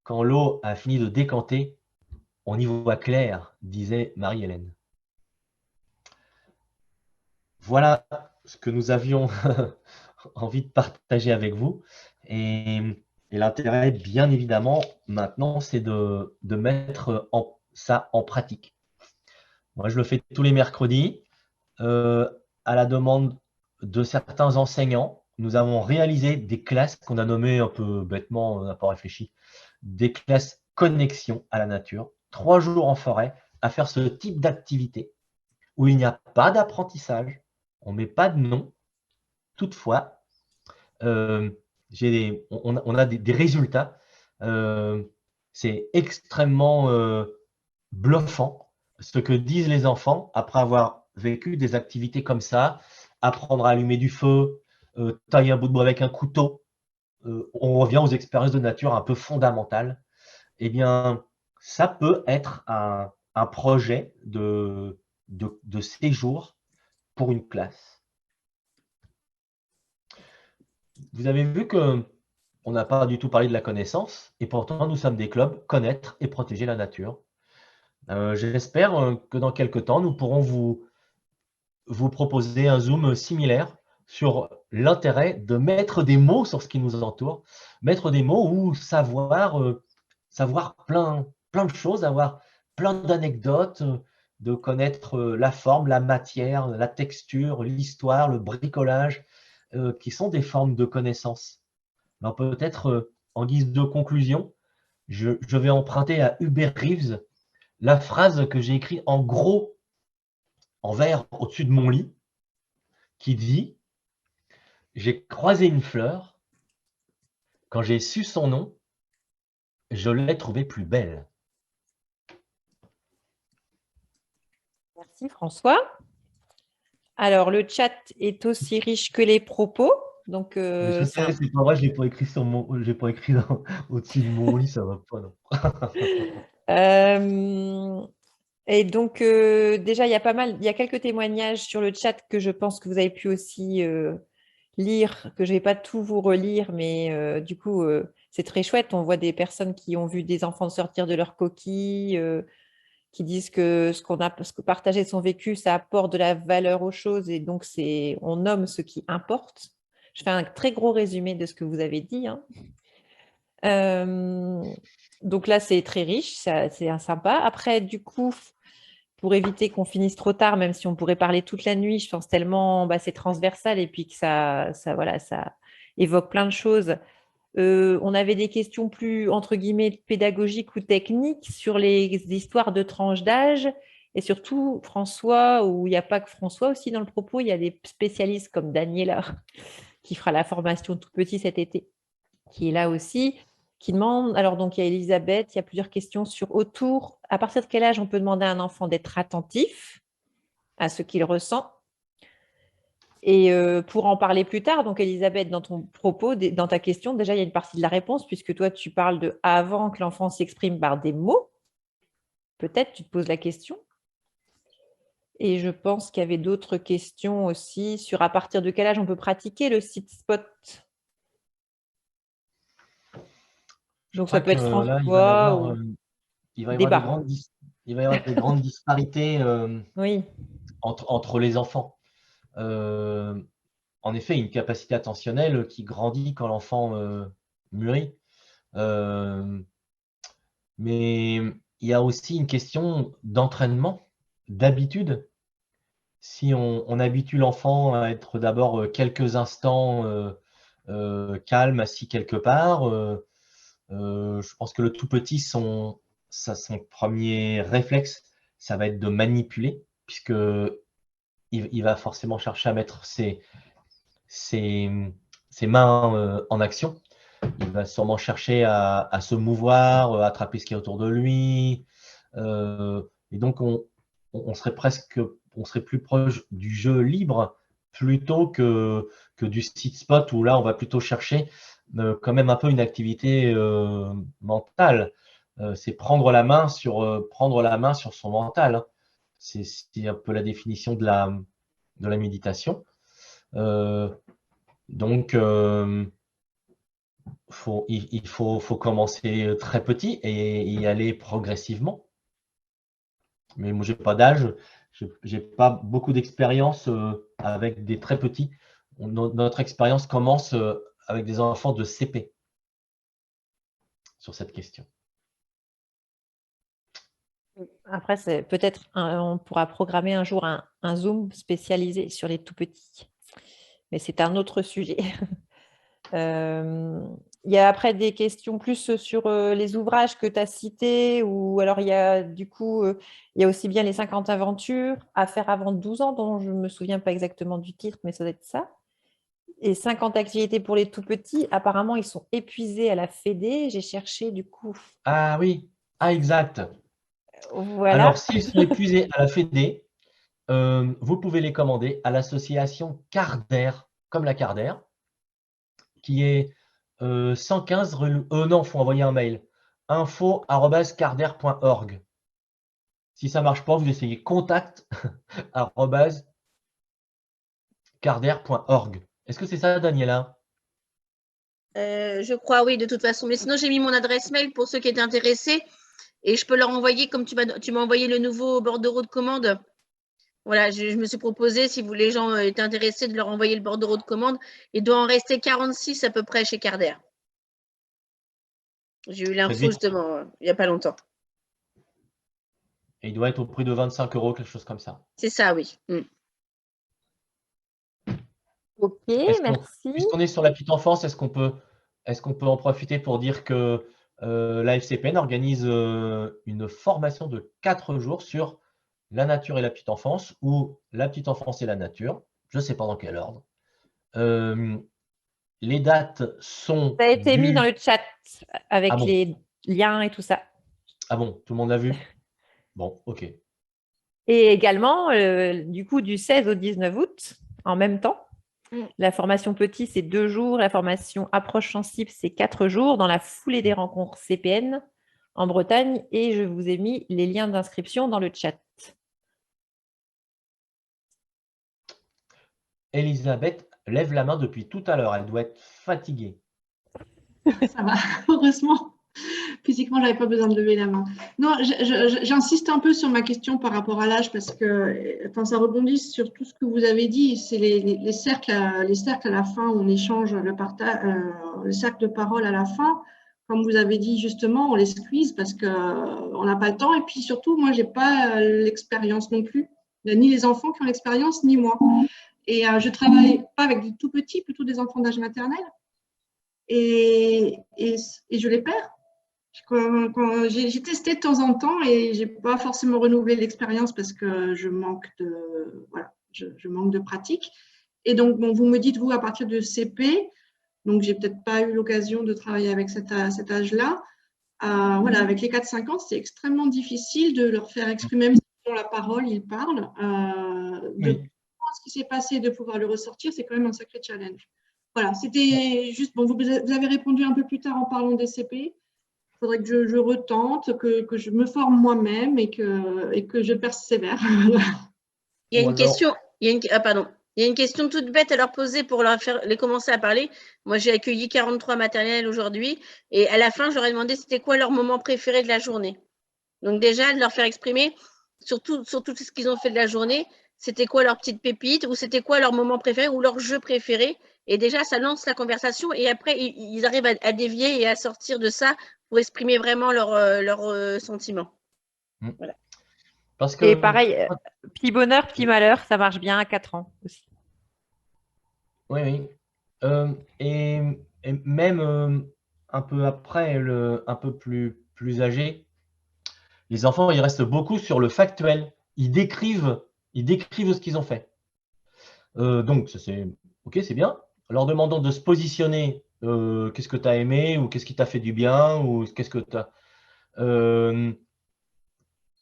l'eau a fini de décanter, on y voit clair, disait Marie-Hélène. Voilà ce que nous avions envie de partager avec vous. Et l'intérêt, bien évidemment, maintenant, c'est de mettre ça en pratique. Moi, je le fais tous les mercredis. À la demande de certains enseignants, nous avons réalisé des classes qu'on a nommées un peu bêtement, on n'a pas réfléchi, des classes connexion à la nature, 3 jours en forêt, à faire ce type d'activité où il n'y a pas d'apprentissage, on ne met pas de nom. Toutefois, on a des résultats. C'est extrêmement bluffant ce que disent les enfants après avoir vécu des activités comme ça, apprendre à allumer du feu, tailler un bout de bois avec un couteau. On revient aux expériences de nature un peu fondamentales. Eh bien, ça peut être un projet de séjour pour une classe. Vous avez vu qu'on n'a pas du tout parlé de la connaissance, et pourtant nous sommes des clubs connaître et protéger la nature. J'espère que dans quelques temps, nous pourrons vous proposer un Zoom similaire sur l'intérêt de mettre des mots sur ce qui nous entoure, mettre des mots ou savoir plein de choses, avoir plein d'anecdotes, de connaître la forme, la matière, la texture, l'histoire, le bricolage, qui sont des formes de connaissance. Alors peut-être en guise de conclusion, je vais emprunter à Hubert Reeves la phrase que j'ai écrite en gros, en vert, au-dessus de mon lit, qui dit « J'ai croisé une fleur, quand j'ai su son nom, je l'ai trouvée plus belle. » Merci François. Alors, le chat est aussi riche que les propos. Donc, je sais, c'est pas vrai, je ne l'ai pas écrit au-dessus de mon lit, ça ne va pas. Non. Et donc, déjà, il y a quelques témoignages sur le chat que je pense que vous avez pu aussi lire, que je ne vais pas tout vous relire, mais du coup, c'est très chouette. On voit des personnes qui ont vu des enfants sortir de leur coquille, qui disent que ce que partager son vécu, ça apporte de la valeur aux choses et donc on nomme ce qui importe. Je fais un très gros résumé de ce que vous avez dit, hein. Donc là, c'est très riche, c'est sympa. Après, du coup, pour éviter qu'on finisse trop tard, même si on pourrait parler toute la nuit, je pense tellement c'est transversal et puis que voilà, ça évoque plein de choses. On avait des questions plus, entre guillemets, pédagogiques ou techniques sur les histoires de tranches d'âge. Et surtout, François, où il n'y a pas que François aussi dans le propos, il y a des spécialistes comme Daniela, qui fera la formation tout petit cet été, qui est là aussi, qui demande, alors donc il y a Elisabeth, il y a plusieurs questions sur autour, à partir de quel âge on peut demander à un enfant d'être attentif à ce qu'il ressent. Et pour en parler plus tard, donc Elisabeth, dans ton propos, dans ta question, déjà il y a une partie de la réponse, puisque toi tu parles de avant que l'enfant s'exprime par des mots. Peut-être tu te poses la question. Et je pense qu'il y avait d'autres questions aussi sur à partir de quel âge on peut pratiquer le sit spot. Donc ça peut être là, François ou il va y avoir débat. des grandes disparités Oui. entre les enfants. En effet, une capacité attentionnelle qui grandit quand l'enfant mûrit. Mais il y a aussi une question d'entraînement, d'habitude. Si on habitue l'enfant à être d'abord quelques instants calme, assis quelque part, je pense que le tout petit, son premier réflexe, ça va être de manipuler, puisque il va forcément chercher à mettre ses mains en action. Il va sûrement chercher à se mouvoir, attraper ce qui est autour de lui. Et donc, on serait plus proche du jeu libre plutôt que du sit spot où là, on va plutôt chercher quand même un peu une activité mentale. C'est prendre la main sur son mental, hein. C'est un peu la définition de la méditation. Donc, il faut commencer très petit et y aller progressivement. Mais moi, j'ai pas d'âge, j'ai pas beaucoup d'expérience avec des très petits. Notre expérience commence avec des enfants de CP sur cette question. Après, c'est peut-être on pourra programmer un jour un Zoom spécialisé sur les tout petits. Mais c'est un autre sujet. Il y a après des questions plus sur les ouvrages que tu as cités, ou alors il y a du coup, il y a aussi bien les 50 aventures à faire avant 12 ans, dont je ne me souviens pas exactement du titre, mais ça doit être ça. Et 50 activités pour les tout petits, apparemment ils sont épuisés à la Fédé, j'ai cherché du coup. Ah oui, exact. Voilà. Alors, s'ils sont épuisés à la Fédé, vous pouvez les commander à l'association Carder, comme la Carder, qui est 115 rue... non, il faut envoyer un mail. info@carder.org. Si ça ne marche pas, vous essayez contact@carder.org. Est-ce que c'est ça, Daniela? Je crois, oui, de toute façon. Mais sinon, j'ai mis mon adresse mail pour ceux qui étaient intéressés. Et je peux leur envoyer, comme tu m'as envoyé le nouveau bordereau de commande. Voilà, je me suis proposé, si les gens étaient intéressés, de leur envoyer le bordereau de commande. Il doit en rester 46 à peu près chez Carder. J'ai eu l'info justement il n'y a pas longtemps. Et il doit être au prix de 25 €, quelque chose comme ça. C'est ça, oui. Ok, merci. Puisqu'on est sur la petite enfance, est-ce qu'on peut en profiter pour dire que la FCPN organise une formation de 4 jours sur la nature et la petite enfance, ou la petite enfance et la nature, je ne sais pas dans quel ordre. Les dates sont… Ça a été mis dans le chat avec bon. les liens et tout ça. Ah bon, tout le monde l'a vu? Bon, ok. Et également, du coup, du 16 au 19 août, en même temps. La formation petit, c'est 2 jours. La formation approche sensible, c'est 4 jours. Dans la foulée des rencontres CPN, en Bretagne et je vous ai mis les liens d'inscription dans le chat. Elisabeth lève la main depuis tout à l'heure. Elle doit être fatiguée. Ça va, heureusement. Physiquement, je n'avais pas besoin de lever la main. Non, j'insiste un peu sur ma question par rapport à l'âge parce que ça rebondit sur tout ce que vous avez dit. C'est les cercles à la fin où on échange le cercle de parole à la fin. Comme vous avez dit justement, on les squeeze parce qu'on n'a pas le temps. Et puis surtout, moi, je n'ai pas l'expérience non plus. Ni les enfants qui ont l'expérience, ni moi. Et je ne travaille pas avec des tout petits, plutôt des enfants d'âge maternel. Et je les perds. J'ai testé de temps en temps et je n'ai pas forcément renouvelé l'expérience parce que je manque de pratique. Et donc, bon, vous me dites, vous, à partir de CP, donc j'ai peut-être pas eu l'occasion de travailler avec cet âge-là. Voilà, avec les 4-5 ans, c'est extrêmement difficile de leur faire exprimer, même s'ils ont la parole, ils parlent. De ce qui s'est passé, de pouvoir le ressortir, c'est quand même un sacré challenge. Voilà, c'était juste, bon, vous avez répondu un peu plus tard en parlant des CP. Il faudrait que je retente, que je me forme moi-même et que je persévère. Il y a une question, pardon. Il y a une question toute bête à leur poser pour les commencer à parler. Moi, j'ai accueilli 43 maternelles aujourd'hui et à la fin, je leur ai demandé c'était quoi leur moment préféré de la journée. Donc déjà, de leur faire exprimer sur tout ce qu'ils ont fait de la journée, c'était quoi leur petite pépite ou c'était quoi leur moment préféré ou leur jeu préféré. Et déjà, ça lance la conversation et après, ils arrivent à dévier et à sortir de ça pour exprimer vraiment leurs sentiments. Voilà. Parce que, et pareil, petit bonheur, petit malheur, ça marche bien à 4 ans aussi. Oui, oui. Et même un peu après, un peu plus âgé, les enfants, ils restent beaucoup sur le factuel. Ils décrivent ce qu'ils ont fait. Donc, OK, c'est bien. En leur demandant de se positionner, qu'est-ce que tu as aimé ou qu'est-ce qui t'a fait du bien ou qu'est-ce que tu as…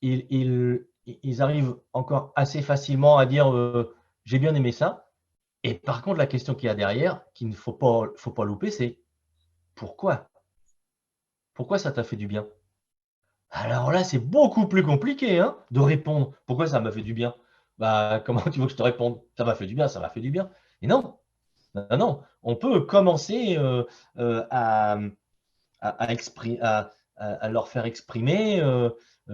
ils arrivent encore assez facilement à dire j'ai bien aimé ça. Et par contre, la question qu'il y a derrière, qu'il ne faut pas louper, c'est pourquoi? Pourquoi ça t'a fait du bien? Alors là, c'est beaucoup plus compliqué hein, de répondre. Pourquoi ça m'a fait du bien? Bah, comment tu veux que je te réponde? Ça m'a fait du bien, ça m'a fait du bien. Et non, non, on peut commencer à leur faire exprimer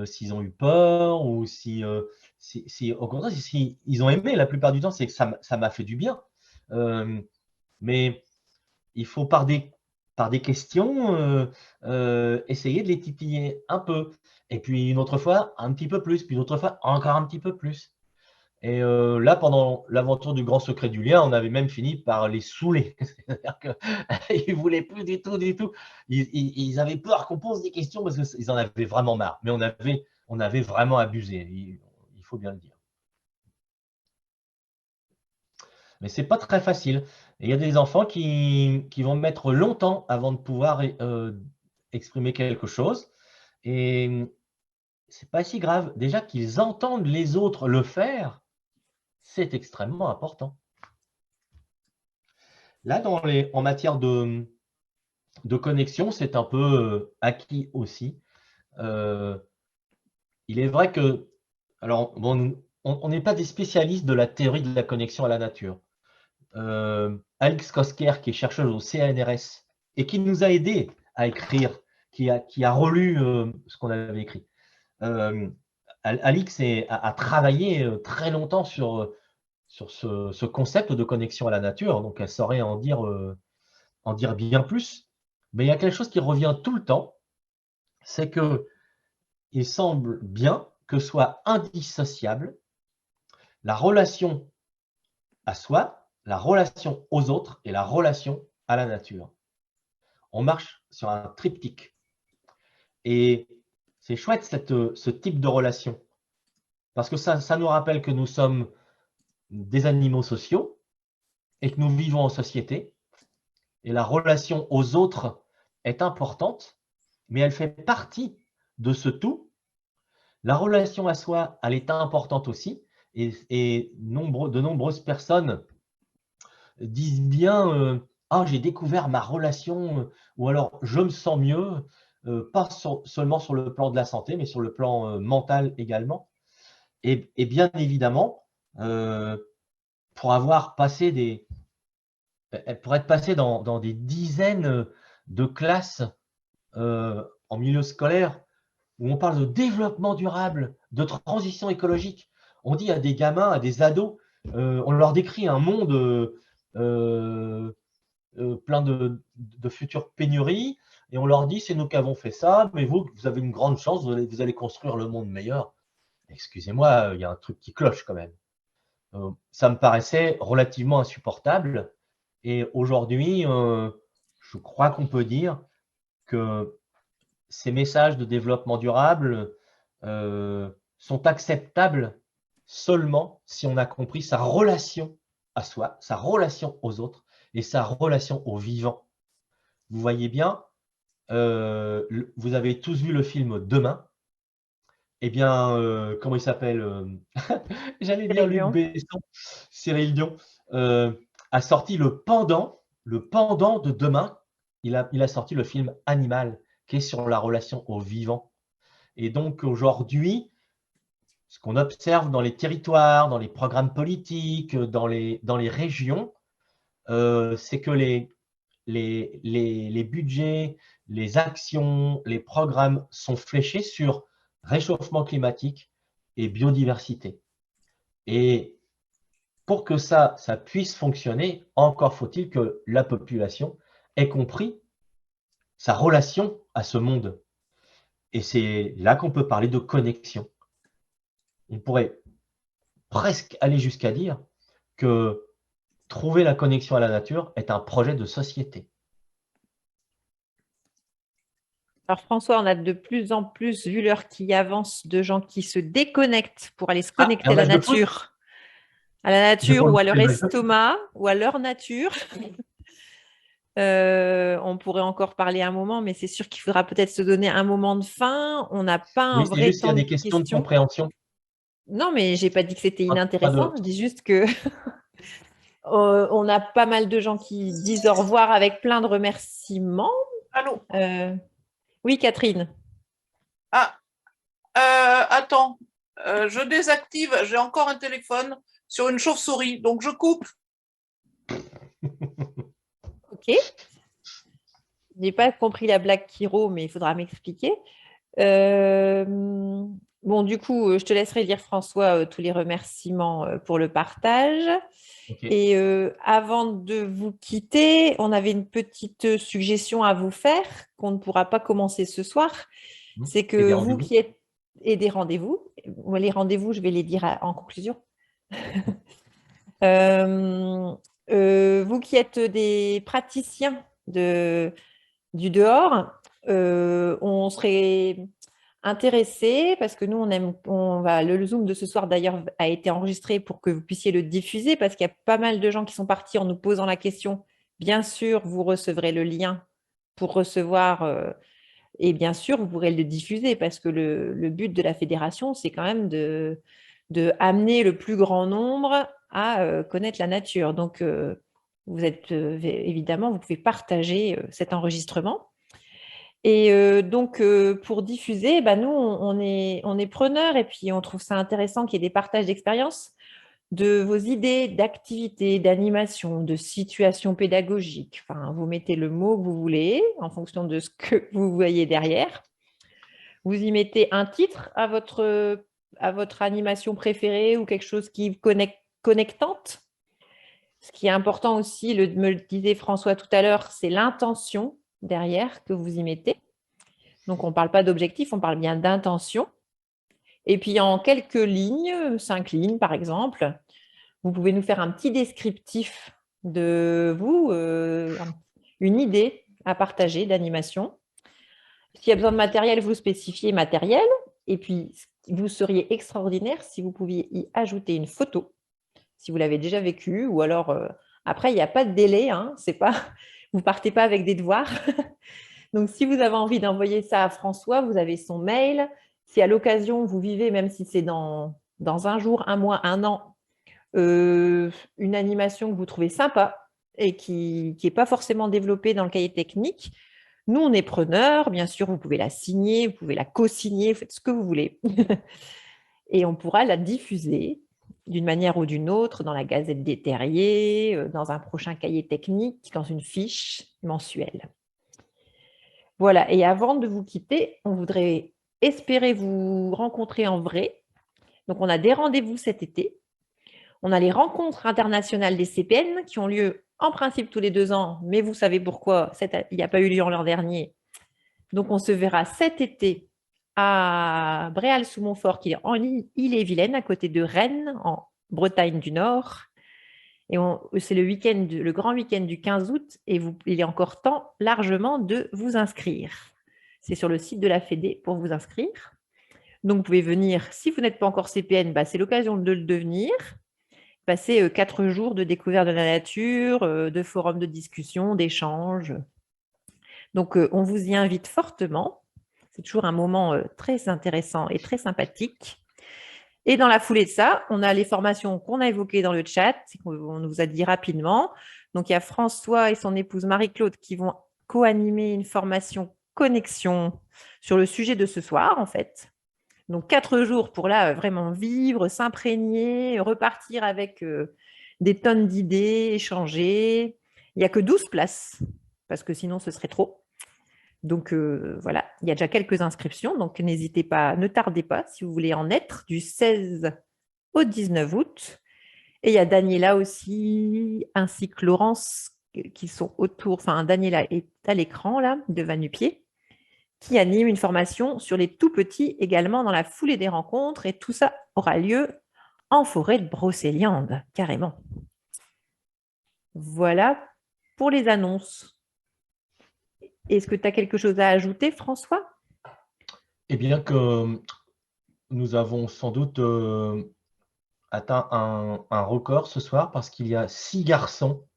s'ils ont eu peur ou si au contraire, si ils ont aimé, la plupart du temps, c'est que ça m'a fait du bien. Mais il faut par des questions essayer de les titiller un peu. Et puis une autre fois, un petit peu plus. Puis une autre fois, encore un petit peu plus. Et là, pendant l'aventure du Grand Secret du Lien, on avait même fini par les saouler. C'est-à-dire qu'ils ne voulaient plus du tout, du tout. Ils avaient peur qu'on pose des questions parce qu'ils en avaient vraiment marre. Mais on avait vraiment abusé, il faut bien le dire. Mais ce n'est pas très facile. Et il y a des enfants qui vont mettre longtemps avant de pouvoir exprimer quelque chose. Et ce n'est pas si grave. Déjà qu'ils entendent les autres le faire, c'est extrêmement important. Là, en matière de connexion, c'est un peu acquis aussi. Il est vrai que, alors, bon, on n'est pas des spécialistes de la théorie de la connexion à la nature. Alix Kosker, qui est chercheuse au CNRS et qui nous a aidés à écrire, qui a relu ce qu'on avait écrit. Alix a travaillé très longtemps sur ce concept de connexion à la nature, donc elle saurait en dire bien plus. Mais il y a quelque chose qui revient tout le temps, c'est qu'il semble bien que soit indissociable la relation à soi, la relation aux autres et la relation à la nature. On marche sur un triptyque. Et c'est chouette ce type de relation, parce que ça nous rappelle que nous sommes des animaux sociaux et que nous vivons en société. Et la relation aux autres est importante, mais elle fait partie de ce tout. La relation à soi, elle est importante aussi. Et de nombreuses personnes disent bien « Ah, j'ai découvert ma relation » ou alors « Je me sens mieux pas seulement sur le plan de la santé, mais sur le plan mental également. Et bien évidemment, pour être passé dans des dizaines de classes en milieu scolaire où on parle de développement durable, de transition écologique. On dit à des gamins, à des ados, on leur décrit un monde plein de futures pénuries, et on leur dit, c'est nous qui avons fait ça, mais vous avez une grande chance, vous allez construire le monde meilleur. Excusez-moi, il y a un truc qui cloche quand même. Ça me paraissait relativement insupportable, et aujourd'hui, je crois qu'on peut dire que ces messages de développement durable sont acceptables seulement si on a compris sa relation à soi, sa relation aux autres et sa relation au vivant. Vous voyez bien, vous avez tous vu le film Demain. Eh bien, comment il s'appelle j'allais dire Luc Besson, Cyril Dion, a sorti le pendant de Demain. Il a sorti le film Animal, qui est sur la relation au vivant. Et donc aujourd'hui, ce qu'on observe dans les territoires, dans les programmes politiques, dans les régions, c'est que les budgets, les actions, les programmes sont fléchés sur réchauffement climatique et biodiversité. Et pour que ça puisse fonctionner, encore faut-il que la population ait compris sa relation à ce monde. Et c'est là qu'on peut parler de connexion. On pourrait presque aller jusqu'à dire que trouver la connexion à la nature est un projet de société. Alors François, on a de plus en plus, vu l'heure qui avance, de gens qui se déconnectent pour aller se connecter à la nature. À la nature ou à leur estomac ou à leur nature. On pourrait encore parler un moment, mais c'est sûr qu'il faudra peut-être se donner un moment de fin. On n'a pas un vrai temps de questions. Il y a des questions de compréhension. Non, mais je n'ai pas dit que c'était inintéressant. Je dis juste que on a pas mal de gens qui disent au revoir avec plein de remerciements. Allô. Oui, Catherine. Attends, je désactive. J'ai encore un téléphone sur une chauve-souris, donc je coupe. Ok. Je n'ai pas compris la blague Kiro, mais il faudra m'expliquer. Bon, du coup, je te laisserai lire, François, tous les remerciements pour le partage. Okay. Et avant de vous quitter, on avait une petite suggestion à vous faire qu'on ne pourra pas commencer ce soir. C'est que vous qui êtes… Et des rendez-vous. Les rendez-vous, je vais les dire en conclusion. Vous qui êtes des praticiens du dehors, on serait intéressés, parce que nous, le Zoom de ce soir, d'ailleurs, a été enregistré pour que vous puissiez le diffuser, parce qu'il y a pas mal de gens qui sont partis en nous posant la question. Bien sûr, vous recevrez le lien pour recevoir, et bien sûr, vous pourrez le diffuser, parce que le but de la fédération, c'est quand même de amener le plus grand nombre à connaître la nature. Donc, vous êtes évidemment, vous pouvez partager cet enregistrement. Et donc, pour diffuser, nous, on est preneurs, et puis on trouve ça intéressant qu'il y ait des partages d'expériences, de vos idées d'activités, d'animation, de situations pédagogiques. Enfin, vous mettez le mot que vous voulez en fonction de ce que vous voyez derrière. Vous y mettez un titre à votre animation préférée ou quelque chose qui est connectante. Ce qui est important aussi, me le disait François tout à l'heure, c'est l'intention derrière que vous y mettez. Donc, on ne parle pas d'objectif, on parle bien d'intention. Et puis, en quelques lignes, 5 lignes par exemple, vous pouvez nous faire un petit descriptif de vous, une idée à partager d'animation. S'il y a besoin de matériel, vous spécifiez matériel. Et puis, vous seriez extraordinaire si vous pouviez y ajouter une photo, si vous l'avez déjà vécu, ou alors, après, il n'y a pas de délai, hein, vous ne partez pas avec des devoirs. Donc, si vous avez envie d'envoyer ça à François, vous avez son mail. Si à l'occasion, vous vivez, même si c'est dans un jour, un mois, un an, une animation que vous trouvez sympa et qui n'est pas forcément développée dans le cahier technique, Nous, on est preneurs. Bien sûr, vous pouvez la signer, vous pouvez la co-signer, faites ce que vous voulez. Et on pourra la diffuser d'une manière ou d'une autre dans la Gazette des Terriers, dans un prochain cahier technique, dans une fiche mensuelle. Voilà, et avant de vous quitter, on voudrait espérer vous rencontrer en vrai. Donc, on a des rendez-vous cet été. On a les rencontres internationales des CPN qui ont lieu en principe tous les 2 ans, mais vous savez pourquoi il n'y a pas eu lieu l'an dernier. Donc, on se verra cet été à Bréal-sous-Montfort, qui est en Ille-et-Vilaine, à côté de Rennes, en Bretagne du Nord. Et c'est le grand week-end du 15 août et il est encore temps largement de vous inscrire. C'est sur le site de la Fédé pour vous inscrire. Donc, vous pouvez venir, si vous n'êtes pas encore CPN, c'est l'occasion de le devenir. Passer 4 jours de découverte de la nature, de forums de discussion, d'échanges. Donc, on vous y invite fortement. C'est toujours un moment très intéressant et très sympathique. Et dans la foulée de ça, on a les formations qu'on a évoquées dans le chat, qu'on nous a dit rapidement. Donc, il y a François et son épouse Marie-Claude qui vont co-animer une formation connexion sur le sujet de ce soir, en fait. Donc, 4 jours pour là vraiment vivre, s'imprégner, repartir avec des tonnes d'idées, échanger. Il n'y a que 12 places, parce que sinon, ce serait trop. Donc, voilà, il y a déjà quelques inscriptions. Donc, n'hésitez pas, ne tardez pas si vous voulez en être du 16 au 19 août. Et il y a Daniela aussi, ainsi que Laurence, qui sont autour. Enfin, Daniela est à l'écran, là, de Va-Nu-Pieds, qui anime une formation sur les tout-petits également dans la foulée des rencontres. Et tout ça aura lieu en forêt de Brocéliande, carrément. Voilà pour les annonces. Est-ce que tu as quelque chose à ajouter, François? Eh bien que nous avons sans doute atteint un record ce soir parce qu'il y a 6 garçons.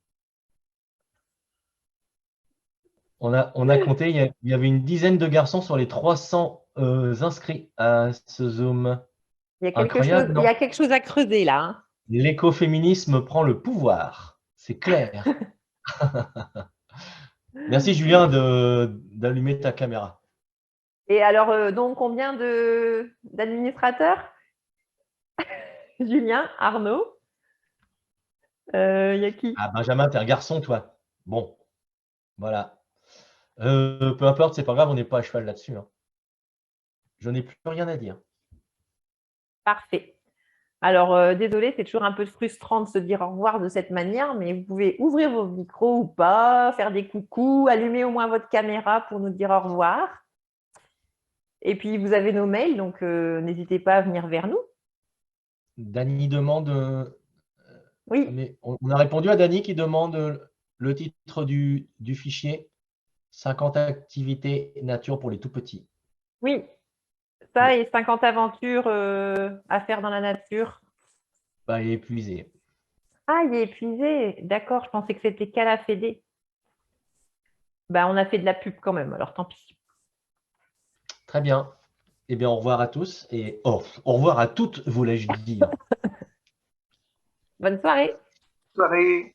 On a compté, il y avait une dizaine de garçons sur les 300 inscrits à ce Zoom. Il y a quelque chose à creuser là. Hein. L'écoféminisme prend le pouvoir, c'est clair. Merci Julien d'allumer ta caméra. Et alors, donc, combien d'administrateurs? Julien, Arnaud, y a qui? Ah, Benjamin, t'es un garçon, toi. Bon, voilà. Peu importe, c'est pas grave, on n'est pas à cheval là-dessus. Hein. Je n'ai plus rien à dire. Parfait. Alors, désolé, c'est toujours un peu frustrant de se dire au revoir de cette manière, mais vous pouvez ouvrir vos micros ou pas, faire des coucous, allumer au moins votre caméra pour nous dire au revoir. Et puis, vous avez nos mails, donc n'hésitez pas à venir vers nous. Dany demande… Oui. Mais on a répondu à Dany qui demande le titre du fichier 50 activités nature pour les tout-petits. Oui. Ça et 50 aventures à faire dans la nature. Il est épuisé. Ah, il est épuisé. D'accord, je pensais que c'était qu'à la Fédé. On a fait de la pub quand même, alors tant pis. Très bien. Eh bien, au revoir à tous et au revoir à toutes, voulais-je dire. Bonne soirée. Soirée.